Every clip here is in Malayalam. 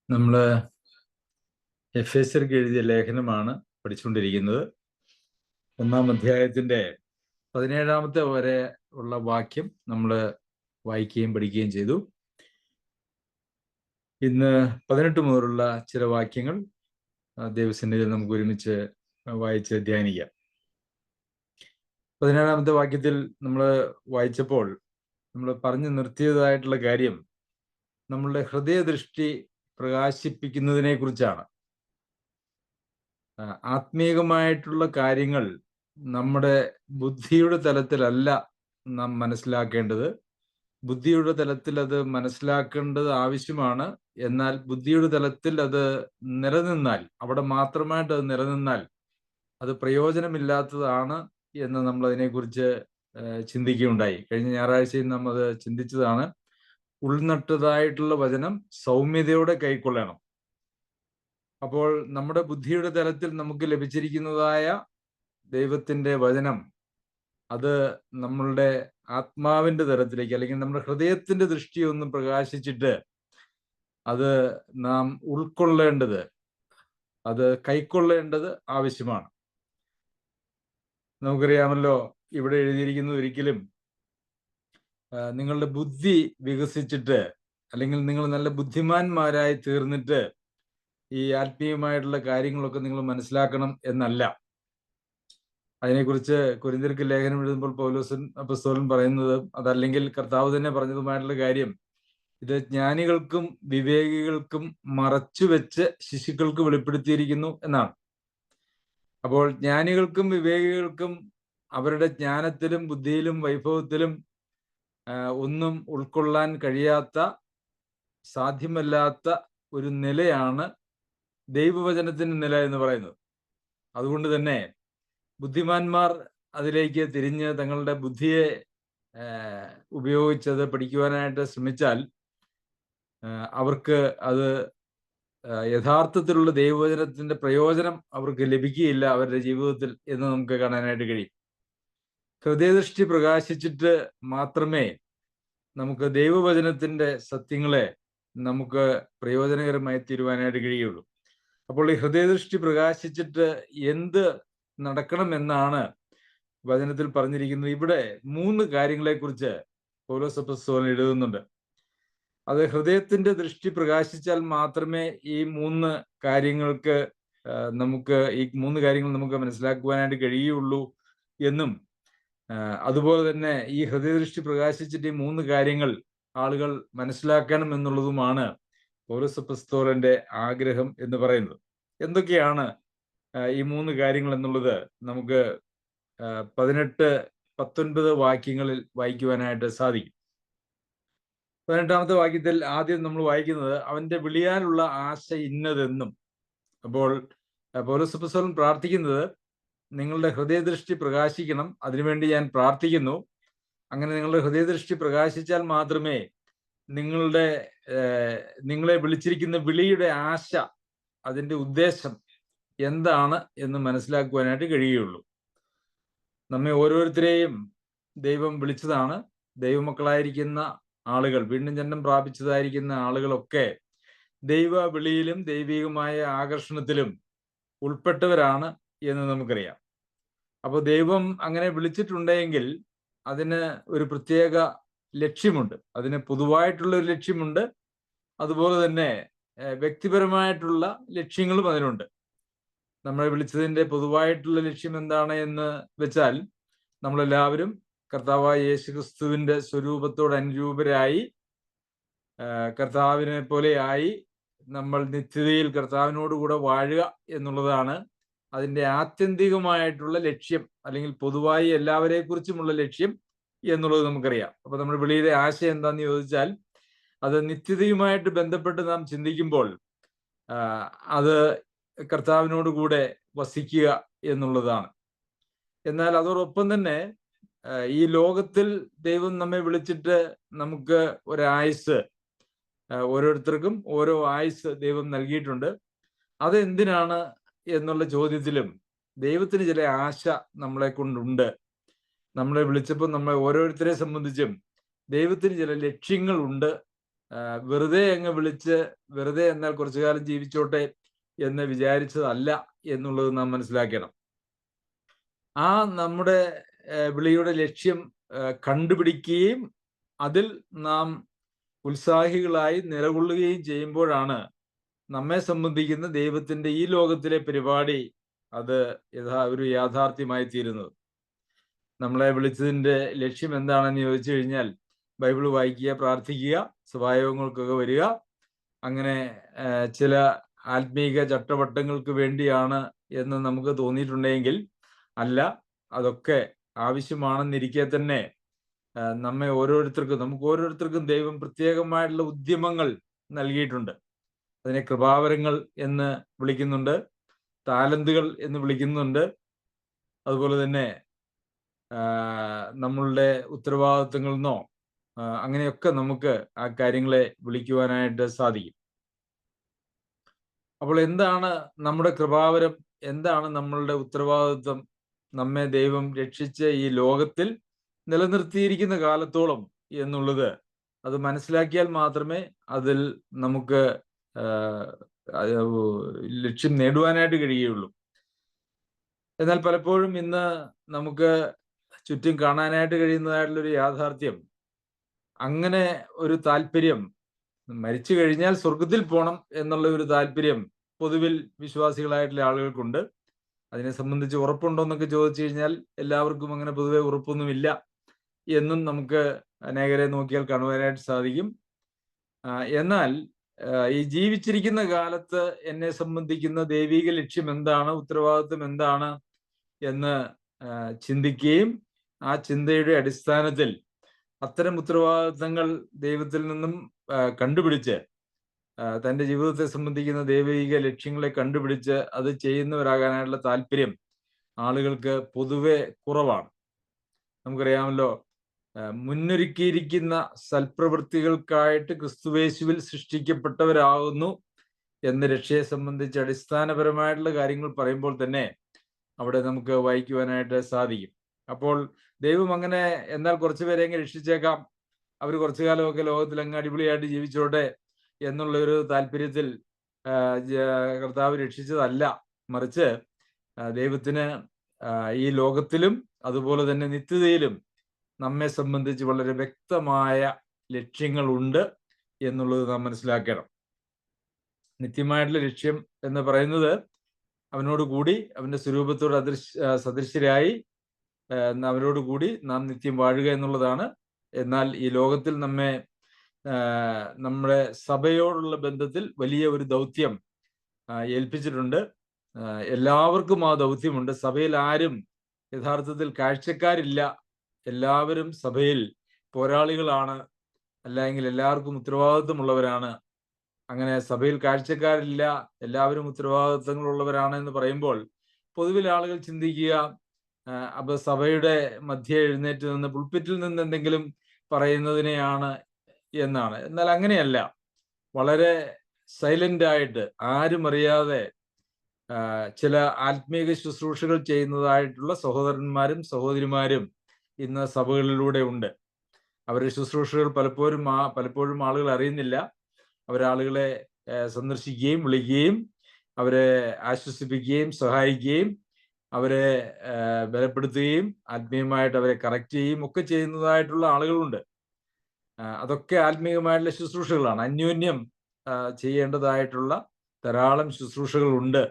നമ്മള് എഫേസ്യർക്ക് എഴുതിയ ലേഖനമാണ് പഠിച്ചുകൊണ്ടിരിക്കുന്നത്. 1-ാം അധ്യായത്തിന്റെ 17 വരെ ഉള്ള വാക്യം നമ്മൾ വായിക്കുകയും പഠിക്കുകയും ചെയ്തു. ഇന്ന് 18 മുതലുള്ള ചില വാക്യങ്ങൾ ദൈവസന്നിധിയിൽ നമുക്ക് ഒരുമിച്ച് വായിച്ച് ധ്യാനിക്കാം. 17-ാമത്തെ വാക്യത്തിൽ നമ്മൾ വായിച്ചപ്പോൾ നമ്മൾ പറഞ്ഞു നിർത്തിയതായിട്ടുള്ള കാര്യം നമ്മളുടെ ഹൃദയദൃഷ്ടി പ്രകാശിപ്പിക്കുന്നതിനെ കുറിച്ചാണ്. ആത്മീയമായിട്ടുള്ള കാര്യങ്ങൾ നമ്മുടെ ബുദ്ധിയുടെ തലത്തിലല്ല നാം മനസ്സിലാക്കേണ്ടത്. ബുദ്ധിയുടെ തലത്തിൽ അത് മനസ്സിലാക്കേണ്ടത് ആവശ്യമാണ്. എന്നാൽ ബുദ്ധിയുടെ തലത്തിൽ അത് നിലനിന്നാൽ, അവിടെ മാത്രമായിട്ട് അത് നിലനിന്നാൽ അത് പ്രയോജനമില്ലാത്തതാണ് എന്ന് നമ്മൾ അതിനെക്കുറിച്ച് ചിന്തിക്കുകയുണ്ടായി. കഴിഞ്ഞ ഞായറാഴ്ചയും നാം അത് ചിന്തിച്ചതാണ്. ഉൾനട്ടതായിട്ടുള്ള വചനം സൗമ്യതയോടെ കൈക്കൊള്ളണം. അപ്പോൾ നമ്മുടെ ബുദ്ധിയുടെ തലത്തിൽ നമുക്ക് ലഭിച്ചിരിക്കുന്നതായ ദൈവത്തിന്റെ വചനം അത് നമ്മളുടെ ആത്മാവിന്റെ തലത്തിലേക്ക്, അല്ലെങ്കിൽ നമ്മുടെ ഹൃദയത്തിന്റെ ദൃഷ്ടി ഒന്ന് പ്രകാശിച്ചിട്ട് അത് നാം ഉൾക്കൊള്ളേണ്ടത്, അത് കൈക്കൊള്ളേണ്ടത് ആവശ്യമാണ്. നമുക്കറിയാമല്ലോ, ഇവിടെ എഴുതിയിരിക്കുന്നത് ഒരിക്കലും നിങ്ങളുടെ ബുദ്ധി വികസിച്ചിട്ട്, അല്ലെങ്കിൽ നിങ്ങൾ നല്ല ബുദ്ധിമാന്മാരായി തീർന്നിട്ട് ഈ ആത്മീയമായിട്ടുള്ള കാര്യങ്ങളൊക്കെ നിങ്ങൾ മനസ്സിലാക്കണം എന്നല്ല. അതിനെക്കുറിച്ച് കൊരിന്ത്യർക്ക് ലേഖനം എഴുതുമ്പോൾ പൗലോസ് അപ്പോസ്തലൻ പറയുന്നത്, അതല്ലെങ്കിൽ കർത്താവ് തന്നെ പറഞ്ഞതുമായിട്ടുള്ള കാര്യം, ഇത് ജ്ഞാനികൾക്കും വിവേകികൾക്കും മറച്ചുവെച്ച് ശിശുക്കൾക്ക് വെളിപ്പെടുത്തിയിരിക്കുന്നു എന്നാണ്. അപ്പോൾ ജ്ഞാനികൾക്കും വിവേകികൾക്കും അവരുടെ ജ്ഞാനത്തിലും ബുദ്ധിയിലും വൈഭവത്തിലും ഒന്നും ഉൾക്കൊള്ളാൻ കഴിയാത്ത, സാധ്യമല്ലാത്ത ഒരു നിലയാണ് ദൈവവചനത്തിന്റെ നില എന്ന് പറയുന്നത്. അതുകൊണ്ട് തന്നെ ബുദ്ധിമാന്മാർ അതിലേക്ക് തിരിഞ്ഞ് തങ്ങളുടെ ബുദ്ധിയെ ഉപയോഗിച്ചത് പഠിക്കുവാനായിട്ട് ശ്രമിച്ചാൽ അവർക്ക് അത് യഥാർത്ഥത്തിലുള്ള ദൈവവചനത്തിന്റെ പ്രയോജനം അവർക്ക് ലഭിക്കുകയില്ല അവരുടെ ജീവിതത്തിൽ എന്ന് നമുക്ക് കാണാനായിട്ട് കഴിയും. ഹൃദയദൃഷ്ടി പ്രകാശിച്ചിട്ട് മാത്രമേ നമുക്ക് ദൈവവചനത്തിന്റെ സത്യങ്ങളെ നമുക്ക് പ്രയോജനകരമായി തീരുവാനായിട്ട് കഴിയുള്ളൂ. അപ്പോൾ ഈ ഹൃദയദൃഷ്ടി പ്രകാശിച്ചിട്ട് എന്ത് നടക്കണം എന്നാണ് വചനത്തിൽ പറഞ്ഞിരിക്കുന്നത്. ഇവിടെ 3 കാര്യങ്ങളെക്കുറിച്ച് പൗലോസ് അപ്പോസ്തലൻ എഴുതുന്നുണ്ട്. അത് ഹൃദയത്തിന്റെ ദൃഷ്ടി പ്രകാശിച്ചാൽ മാത്രമേ ഈ 3 കാര്യങ്ങൾക്ക് നമുക്ക് മനസ്സിലാക്കുവാനായിട്ട് കഴിയുള്ളൂ എന്നും, അതുപോലെ തന്നെ ഈ ഹൃദയദൃഷ്ടി പ്രകാശിച്ചിട്ട് ഈ 3 കാര്യങ്ങൾ ആളുകൾ മനസ്സിലാക്കണം എന്നുള്ളതുമാണ് പൗലോസ് അപ്പോസ്തലന്റെ ആഗ്രഹം എന്ന് പറയുന്നത്. എന്തൊക്കെയാണ് ഈ 3 കാര്യങ്ങൾ എന്നുള്ളത് നമുക്ക് 18-19 വാക്യങ്ങളിൽ വായിക്കുവാനായിട്ട് സാധിക്കും. 18-ാമത്തെ വാക്യത്തിൽ ആദ്യം നമ്മൾ വായിക്കുന്നത്, അവന്റെ വിളിയാലുള്ള ആശ ഇന്നതെന്നും. അപ്പോൾ പൗലോസ് അപ്പോസ്തലൻ പ്രാർത്ഥിക്കുന്നത്, നിങ്ങളുടെ ഹൃദയദൃഷ്ടി പ്രകാശിക്കണം, അതിനുവേണ്ടി ഞാൻ പ്രാർത്ഥിക്കുന്നു. അങ്ങനെ നിങ്ങളുടെ ഹൃദയദൃഷ്ടി പ്രകാശിച്ചാൽ മാത്രമേ നിങ്ങളെ വിളിച്ചിരിക്കുന്ന വിളിയുടെ ആശ, അതിന്റെ ഉദ്ദേശം എന്താണ് എന്ന് മനസ്സിലാക്കുവാനായിട്ട് കഴിയുകയുള്ളൂ. നമ്മെ ഓരോരുത്തരെയും ദൈവം വിളിച്ചതാണ്. ദൈവമക്കളായിരിക്കുന്ന ആളുകൾ, വീണ്ടും ജന്മം പ്രാപിച്ചതായിരിക്കുന്ന ആളുകളൊക്കെ ദൈവ വിളിയിലും ദൈവികമായ ആകർഷണത്തിലും ഉൾപ്പെട്ടവരാണ് എന്ന് നമുക്കറിയാം. അപ്പോൾ ദൈവം അങ്ങനെ വിളിച്ചിട്ടുണ്ടെങ്കിൽ അതിന് ഒരു പ്രത്യേക ലക്ഷ്യമുണ്ട്. അതിന് പൊതുവായിട്ടുള്ള ഒരു ലക്ഷ്യമുണ്ട്. അതുപോലെ തന്നെ വ്യക്തിപരമായിട്ടുള്ള ലക്ഷ്യങ്ങളും അതിനുണ്ട്. നമ്മളെ വിളിച്ചതിന്റെ പൊതുവായിട്ടുള്ള ലക്ഷ്യം എന്താണ് എന്ന് വെച്ചാൽ, നമ്മളെല്ലാവരും കർത്താവായ യേശുക്രിസ്തുവിന്റെ സ്വരൂപത്തോട് അനുരൂപരായി, കർത്താവിനെ പോലെയായി നമ്മൾ നിത്യതയിൽ കർത്താവിനോടുകൂടെ വാഴുക എന്നുള്ളതാണ് അതിന്റെ ആത്യന്തികമായിട്ടുള്ള ലക്ഷ്യം, അല്ലെങ്കിൽ പൊതുവായി എല്ലാവരെ കുറിച്ചുമുള്ള ലക്ഷ്യം എന്നുള്ളത് നമുക്കറിയാം. അപ്പൊ നമ്മുടെ വിളിയുടെ ആശയം എന്താന്ന് ചോദിച്ചാൽ, അത് നിത്യതയുമായിട്ട് ബന്ധപ്പെട്ട് നാം ചിന്തിക്കുമ്പോൾ അത് കർത്താവിനോട് കൂടെ വസിക്കുക എന്നുള്ളതാണ്. എന്നാൽ അതോടൊപ്പം തന്നെ ഈ ലോകത്തിൽ ദൈവം നമ്മെ വിളിച്ചിട്ട് നമുക്ക് ഒരായുസ്, ഓരോരുത്തർക്കും ഓരോ ആയുസ് ദൈവം നൽകിയിട്ടുണ്ട്. അത് എന്തിനാണ് എന്നുള്ള ചോദ്യത്തിലും ദൈവത്തിന് ചില ആശ നമ്മളെ കൊണ്ടുണ്ട്. നമ്മളെ വിളിച്ചപ്പോൾ നമ്മളെ ഓരോരുത്തരെ സംബന്ധിച്ചും ദൈവത്തിന് ചില ലക്ഷ്യങ്ങളുണ്ട് വെറുതെ അങ്ങ് വിളിച്ച് വെറുതെ എന്നാൽ കുറച്ചു കാലം ജീവിച്ചോട്ടെ എന്ന് വിചാരിച്ചതല്ല എന്നുള്ളത് നാം മനസ്സിലാക്കണം. ആ നമ്മുടെ വിളിയുടെ ലക്ഷ്യം കണ്ടുപിടിക്കുകയും അതിൽ നാം ഉത്സാഹികളായി നിലകൊള്ളുകയും ചെയ്യുമ്പോഴാണ് നമ്മെ സംബന്ധിക്കുന്ന ദൈവത്തിന്റെ ഈ ലോകത്തിലെ പരിപാടി അത് ഒരു യാഥാർത്ഥ്യമായി തീരുന്നത്. നമ്മളെ വിളിച്ചതിന്റെ ലക്ഷ്യം എന്താണെന്ന് ചോദിച്ചു കഴിഞ്ഞാൽ ബൈബിൾ വായിക്കുക, പ്രാർത്ഥിക്കുക, സഭായോഗങ്ങൾക്കൊക്കെ വരിക, അങ്ങനെ ചില ആത്മീക ചട്ടവട്ടങ്ങൾക്ക് വേണ്ടിയാണ് എന്ന് നമുക്ക് തോന്നിയിട്ടുണ്ടെങ്കിൽ അല്ല. അതൊക്കെ ആവശ്യമാണെന്നിരിക്കെ തന്നെ നമുക്ക് ഓരോരുത്തർക്കും ദൈവം പ്രത്യേകമായിട്ടുള്ള ഉദ്യമങ്ങൾ നൽകിയിട്ടുണ്ട്. അതിനെ കൃപാവരങ്ങൾ എന്ന് വിളിക്കുന്നുണ്ട്, താലന്തുകൾ എന്ന് വിളിക്കുന്നുണ്ട്. അതുപോലെ തന്നെ നമ്മളുടെ ഉത്തരവാദിത്വങ്ങളിൽ നിന്നോ അങ്ങനെയൊക്കെ നമുക്ക് ആ കാര്യങ്ങളെ വിളിക്കുവാനായിട്ട് സാധിക്കും. അപ്പോൾ എന്താണ് നമ്മുടെ കൃപാവരം, എന്താണ് നമ്മളുടെ ഉത്തരവാദിത്വം? നമ്മെ ദൈവം രക്ഷിച്ച് ഈ ലോകത്തിൽ നിലനിർത്തിയിരിക്കുന്ന കാലത്തോളം എന്നുള്ളത് അത് മനസ്സിലാക്കിയാൽ മാത്രമേ അതിൽ നമുക്ക് ലക്ഷ്യം നേടുവാനായിട്ട് കഴിയുകയുള്ളൂ. എന്നാൽ പലപ്പോഴും ഇന്ന് നമുക്ക് ചുറ്റും കാണാനായിട്ട് കഴിയുന്നതായിട്ടുള്ളൊരു യാഥാർത്ഥ്യം, അങ്ങനെ ഒരു താല്പര്യം, മരിച്ചു കഴിഞ്ഞാൽ സ്വർഗത്തിൽ പോകണം എന്നുള്ള ഒരു താല്പര്യം പൊതുവിൽ വിശ്വാസികളായിട്ടുള്ള ആളുകൾക്കുണ്ട്. അതിനെ സംബന്ധിച്ച് ഉറപ്പുണ്ടോ എന്നൊക്കെ ചോദിച്ചു കഴിഞ്ഞാൽ എല്ലാവർക്കും അങ്ങനെ പൊതുവെ ഉറപ്പൊന്നുമില്ല എന്നും നമുക്ക് അനേകരെ നോക്കിയാൽ കാണുവാനായിട്ട് സാധിക്കും. എന്നാൽ ഈ ജീവിച്ചിരിക്കുന്ന കാലത്ത് എന്നെ സംബന്ധിക്കുന്ന ദൈവിക ലക്ഷ്യം എന്താണ്, ഉത്തരവാദിത്വം എന്താണ് എന്ന് ചിന്തിക്കുകയും ആ ചിന്തയുടെ അടിസ്ഥാനത്തിൽ അത്തരം ഉത്തരവാദിത്തങ്ങൾ ദൈവത്തിൽ നിന്നും കണ്ടുപിടിച്ച് തൻ്റെ ജീവിതത്തെ സംബന്ധിക്കുന്ന ദൈവിക ലക്ഷ്യങ്ങളെ കണ്ടുപിടിച്ച് അത് ചെയ്യുന്നവരാകാനായിട്ടുള്ള താല്പര്യം ആളുകൾക്ക് പൊതുവെ കുറവാണ്. നമുക്കറിയാമല്ലോ, മുന്നൊരുക്കിയിരിക്കുന്ന സൽപ്രവൃത്തികൾക്കായിട്ട് ക്രിസ്തുവേശുവിൽ സൃഷ്ടിക്കപ്പെട്ടവരാകുന്നു എന്ന് രക്ഷയെ സംബന്ധിച്ച് അടിസ്ഥാനപരമായിട്ടുള്ള കാര്യങ്ങൾ പറയുമ്പോൾ തന്നെ അവിടെ നമുക്ക് വായിക്കുവാനായിട്ട് സാധിക്കും. അപ്പോൾ ദൈവം അങ്ങനെ എന്നാൽ കുറച്ചു പേരെ അങ്ങ് രക്ഷിച്ചേക്കാം, അവർ കുറച്ചു കാലമൊക്കെ ലോകത്തിൽ അങ്ങ് അടിപൊളിയായിട്ട് ജീവിച്ചോട്ടെ എന്നുള്ള ഒരു താല്പര്യത്തിൽ കർത്താവ് രക്ഷിച്ചതല്ല. മറിച്ച് ദൈവത്തിന് ഈ ലോകത്തിലും അതുപോലെ തന്നെ നിത്യതയിലും നമ്മെ സംബന്ധിച്ച് വളരെ വ്യക്തമായ ലക്ഷ്യങ്ങളുണ്ട് എന്നുള്ളത് നാം മനസ്സിലാക്കണം. നിത്യമായിട്ടുള്ള ലക്ഷ്യം എന്ന് പറയുന്നത് അവനോട് കൂടി, അവന്റെ സ്വരൂപത്തോട് സദൃശ്യരായി അവരോട് കൂടി നാം നിത്യം വാഴുക എന്നുള്ളതാണ്. എന്നാൽ ഈ ലോകത്തിൽ നമ്മുടെ സഭയോടുള്ള ബന്ധത്തിൽ വലിയ ഒരു ദൗത്യം ഏൽപ്പിച്ചിട്ടുണ്ട്. എല്ലാവർക്കും ആ ദൗത്യമുണ്ട്. സഭയിൽ ആരും യഥാർത്ഥത്തിൽ കാഴ്ചക്കാരില്ല. എല്ലാവരും സഭയിൽ പോരാളികളാണ്, അല്ലെങ്കിൽ എല്ലാവർക്കും ഉത്തരവാദിത്വമുള്ളവരാണ്. അങ്ങനെ സഭയിൽ കാഴ്ചക്കാരില്ല, എല്ലാവരും ഉത്തരവാദിത്വങ്ങളുള്ളവരാണ് എന്ന് പറയുമ്പോൾ പൊതുവിൽ ആളുകൾ ചിന്തിക്കുക അപ്പൊ സഭയുടെ മധ്യ എഴുന്നേറ്റ് നിന്ന് പുൾപ്പിറ്റിൽ നിന്ന് എന്തെങ്കിലും പറയുന്നതിനെയാണ് എന്നാണ്. എന്നാൽ അങ്ങനെയല്ല. വളരെ സൈലന്റ് ആയിട്ട് ആരും അറിയാതെ ചില ആത്മീക ശുശ്രൂഷകൾ ചെയ്യുന്നതായിട്ടുള്ള സഹോദരന്മാരും സഹോദരിമാരും ഇന്ന് സഭകളിലൂടെ ഉണ്ട്. അവരുടെ ശുശ്രൂഷകൾ പലപ്പോഴും ആളുകൾ അറിയുന്നില്ല. അവരാളുകളെ സന്ദർശിക്കുകയും വിളിക്കുകയും അവരെ ആശ്വസിപ്പിക്കുകയും സഹായിക്കുകയും അവരെ ബലപ്പെടുത്തുകയും ആത്മീയമായിട്ട് അവരെ കറക്റ്റ് ചെയ്യുകയും ഒക്കെ ചെയ്യുന്നതായിട്ടുള്ള ആളുകളുണ്ട്. അതൊക്കെ ആത്മീയമായിട്ടുള്ള ശുശ്രൂഷകളാണ്. അന്യോന്യം ചെയ്യേണ്ടതായിട്ടുള്ള ധാരാളം ശുശ്രൂഷകളുണ്ട്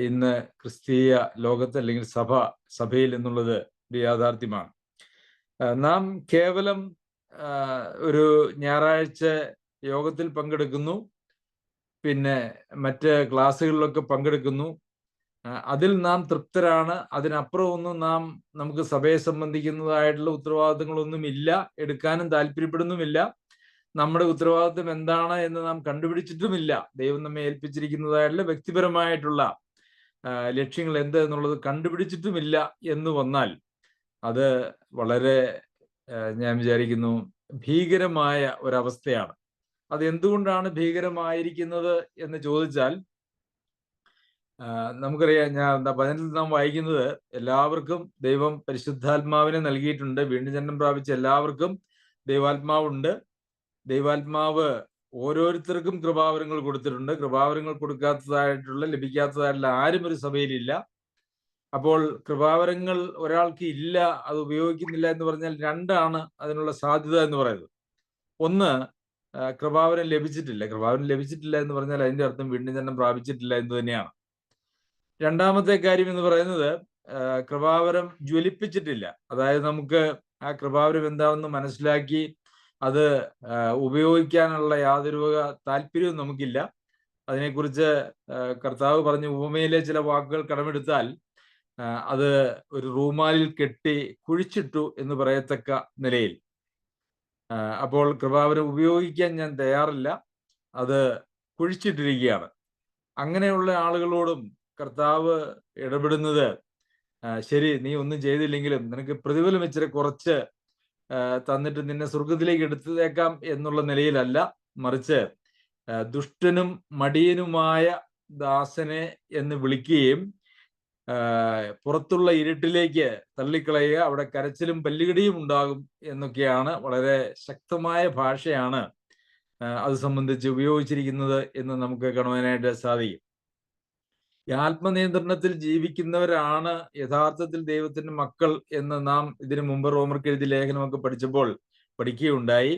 ഇന്ന് ക്രിസ്തീയ ലോകത്ത്, അല്ലെങ്കിൽ സഭയിൽ എന്നുള്ളത് ഒരു യാഥാർത്ഥ്യമാണ്. നാം കേവലം ഒരു ഞായറാഴ്ച യോഗത്തിൽ പങ്കെടുക്കുന്നു, പിന്നെ മറ്റ് ക്ലാസ്സുകളിലൊക്കെ പങ്കെടുക്കുന്നു, അതിൽ നാം തൃപ്തരാണ്. അതിനപ്പുറം ഒന്നും നമുക്ക് സഭയെ സംബന്ധിക്കുന്നതായിട്ടുള്ള ഉത്തരവാദിത്തങ്ങളൊന്നും ഇല്ല, എടുക്കാനും താല്പര്യപ്പെടുന്നുമില്ല. നമ്മുടെ ഉത്തരവാദിത്വം എന്താണ് എന്ന് നാം കണ്ടുപിടിച്ചിട്ടുമില്ല. ദൈവം നമ്മെ ഏൽപ്പിച്ചിരിക്കുന്നതായിട്ടുള്ള വ്യക്തിപരമായിട്ടുള്ള ലക്ഷ്യങ്ങൾ എന്ത് എന്നുള്ളത് കണ്ടുപിടിച്ചിട്ടുമില്ല എന്ന് വന്നാൽ അത് വളരെ, ഞാൻ വിചാരിക്കുന്നു, ഭീകരമായ ഒരവസ്ഥയാണ്. അത് എന്തുകൊണ്ടാണ് ഭീകരമായിരിക്കുന്നത് എന്ന് ചോദിച്ചാൽ, നമുക്കറിയാം, വചനത്തിൽ നാം വായിക്കുന്നത് എല്ലാവർക്കും ദൈവം പരിശുദ്ധാത്മാവിനെ നൽകിയിട്ടുണ്ട്. വീണ്ടും ജന്മം പ്രാപിച്ച എല്ലാവർക്കും ദൈവാത്മാവുണ്ട്. ദൈവാത്മാവ് ഓരോരുത്തർക്കും കൃപാവരങ്ങൾ കൊടുത്തിട്ടുണ്ട്. കൃപാവരങ്ങൾ ലഭിക്കാത്തതായിട്ടുള്ള ആരും ഒരു സഭയിലില്ല. അപ്പോൾ കൃപാവരങ്ങൾ ഒരാൾക്ക് ഇല്ല, അത് ഉപയോഗിക്കുന്നില്ല എന്ന് പറഞ്ഞാൽ രണ്ടാണ് അതിനുള്ള സാധ്യത എന്ന് പറയുന്നത്. ഒന്ന്, കൃപാവരം ലഭിച്ചിട്ടില്ല എന്ന് പറഞ്ഞാൽ അതിന്റെ അർത്ഥം വീണ്ടും ജനനം പ്രാപിച്ചിട്ടില്ല എന്ന് തന്നെയാണ്. രണ്ടാമത്തെ കാര്യം എന്ന് പറയുന്നത്, കൃപാവരം ജ്വലിപ്പിച്ചിട്ടില്ല. അതായത് നമുക്ക് ആ കൃപാവരം എന്താണെന്ന് മനസ്സിലാക്കി അത് ഉപയോഗിക്കാനുള്ള യാതൊരു വക താല്പര്യവും നമുക്കില്ല. അതിനെക്കുറിച്ച് കർത്താവ് പറഞ്ഞ ഉപമയിലെ ചില വാക്കുകൾ കടമെടുത്താൽ അത് ഒരു റൂമാലിൽ കെട്ടി കുഴിച്ചിട്ടു എന്ന് പറയത്തക്ക നിലയിൽ. അപ്പോൾ കൃപാവരം ഉപയോഗിക്കാൻ ഞാൻ തയ്യാറില്ല, അത് കുഴിച്ചിട്ടിരിക്കുകയാണ്. അങ്ങനെയുള്ള ആളുകളോടും കർത്താവ് ഇടപെടുന്നത്, ശരി, നീ ഒന്നും ചെയ്തില്ലെങ്കിലും നിനക്ക് പ്രതിഫലം ഇച്ചിരി കുറച്ച് തന്നിട്ട് നിന്നെ സ്വർഗത്തിലേക്ക് എടുത്തേക്കാം എന്നുള്ള നിലയിലല്ല, മറിച്ച് ദുഷ്ടനും മടിയനുമായ ദാസനെ എന്ന് വിളിക്കുകയും പുറത്തുള്ള ഇരുട്ടിലേക്ക് തള്ളിക്കളയുക, അവിടെ കരച്ചിലും പല്ലുകടിയും ഉണ്ടാകും എന്നൊക്കെയാണ് വളരെ ശക്തമായ ഭാഷയാണ് അത് സംബന്ധിച്ച് ഉപയോഗിച്ചിരിക്കുന്നത് എന്ന് നമുക്ക് കാണുവാനായിട്ട് സാധിക്കും. ഈ ആത്മനിയന്ത്രണത്തിൽ ജീവിക്കുന്നവരാണ് യഥാർത്ഥത്തിൽ ദൈവത്തിന്റെ മക്കൾ എന്ന് നാം ഇതിനു മുമ്പ് റോമർക്ക് എഴുതിയ ലേഖനമൊക്കെ പഠിച്ചപ്പോൾ പഠിക്കുകയുണ്ടായി.